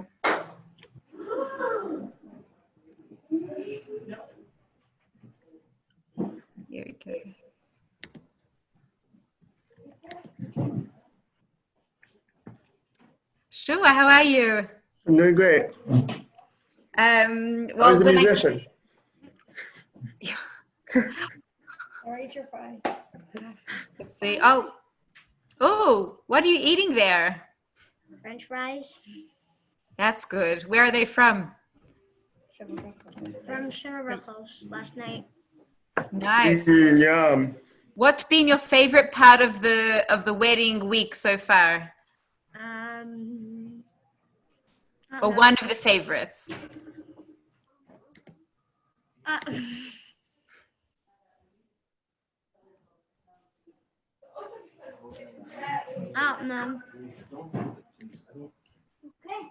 Here we go. Sure, how are you? I'm doing great. Well, How's the musician? Let's see. Oh, what are you eating there? French fries. That's good. Where are they from? From sheva brachos last night. Nice. Yum. What's been your favorite part of the wedding week so far? Or one of the favorites? I don't know. Okay.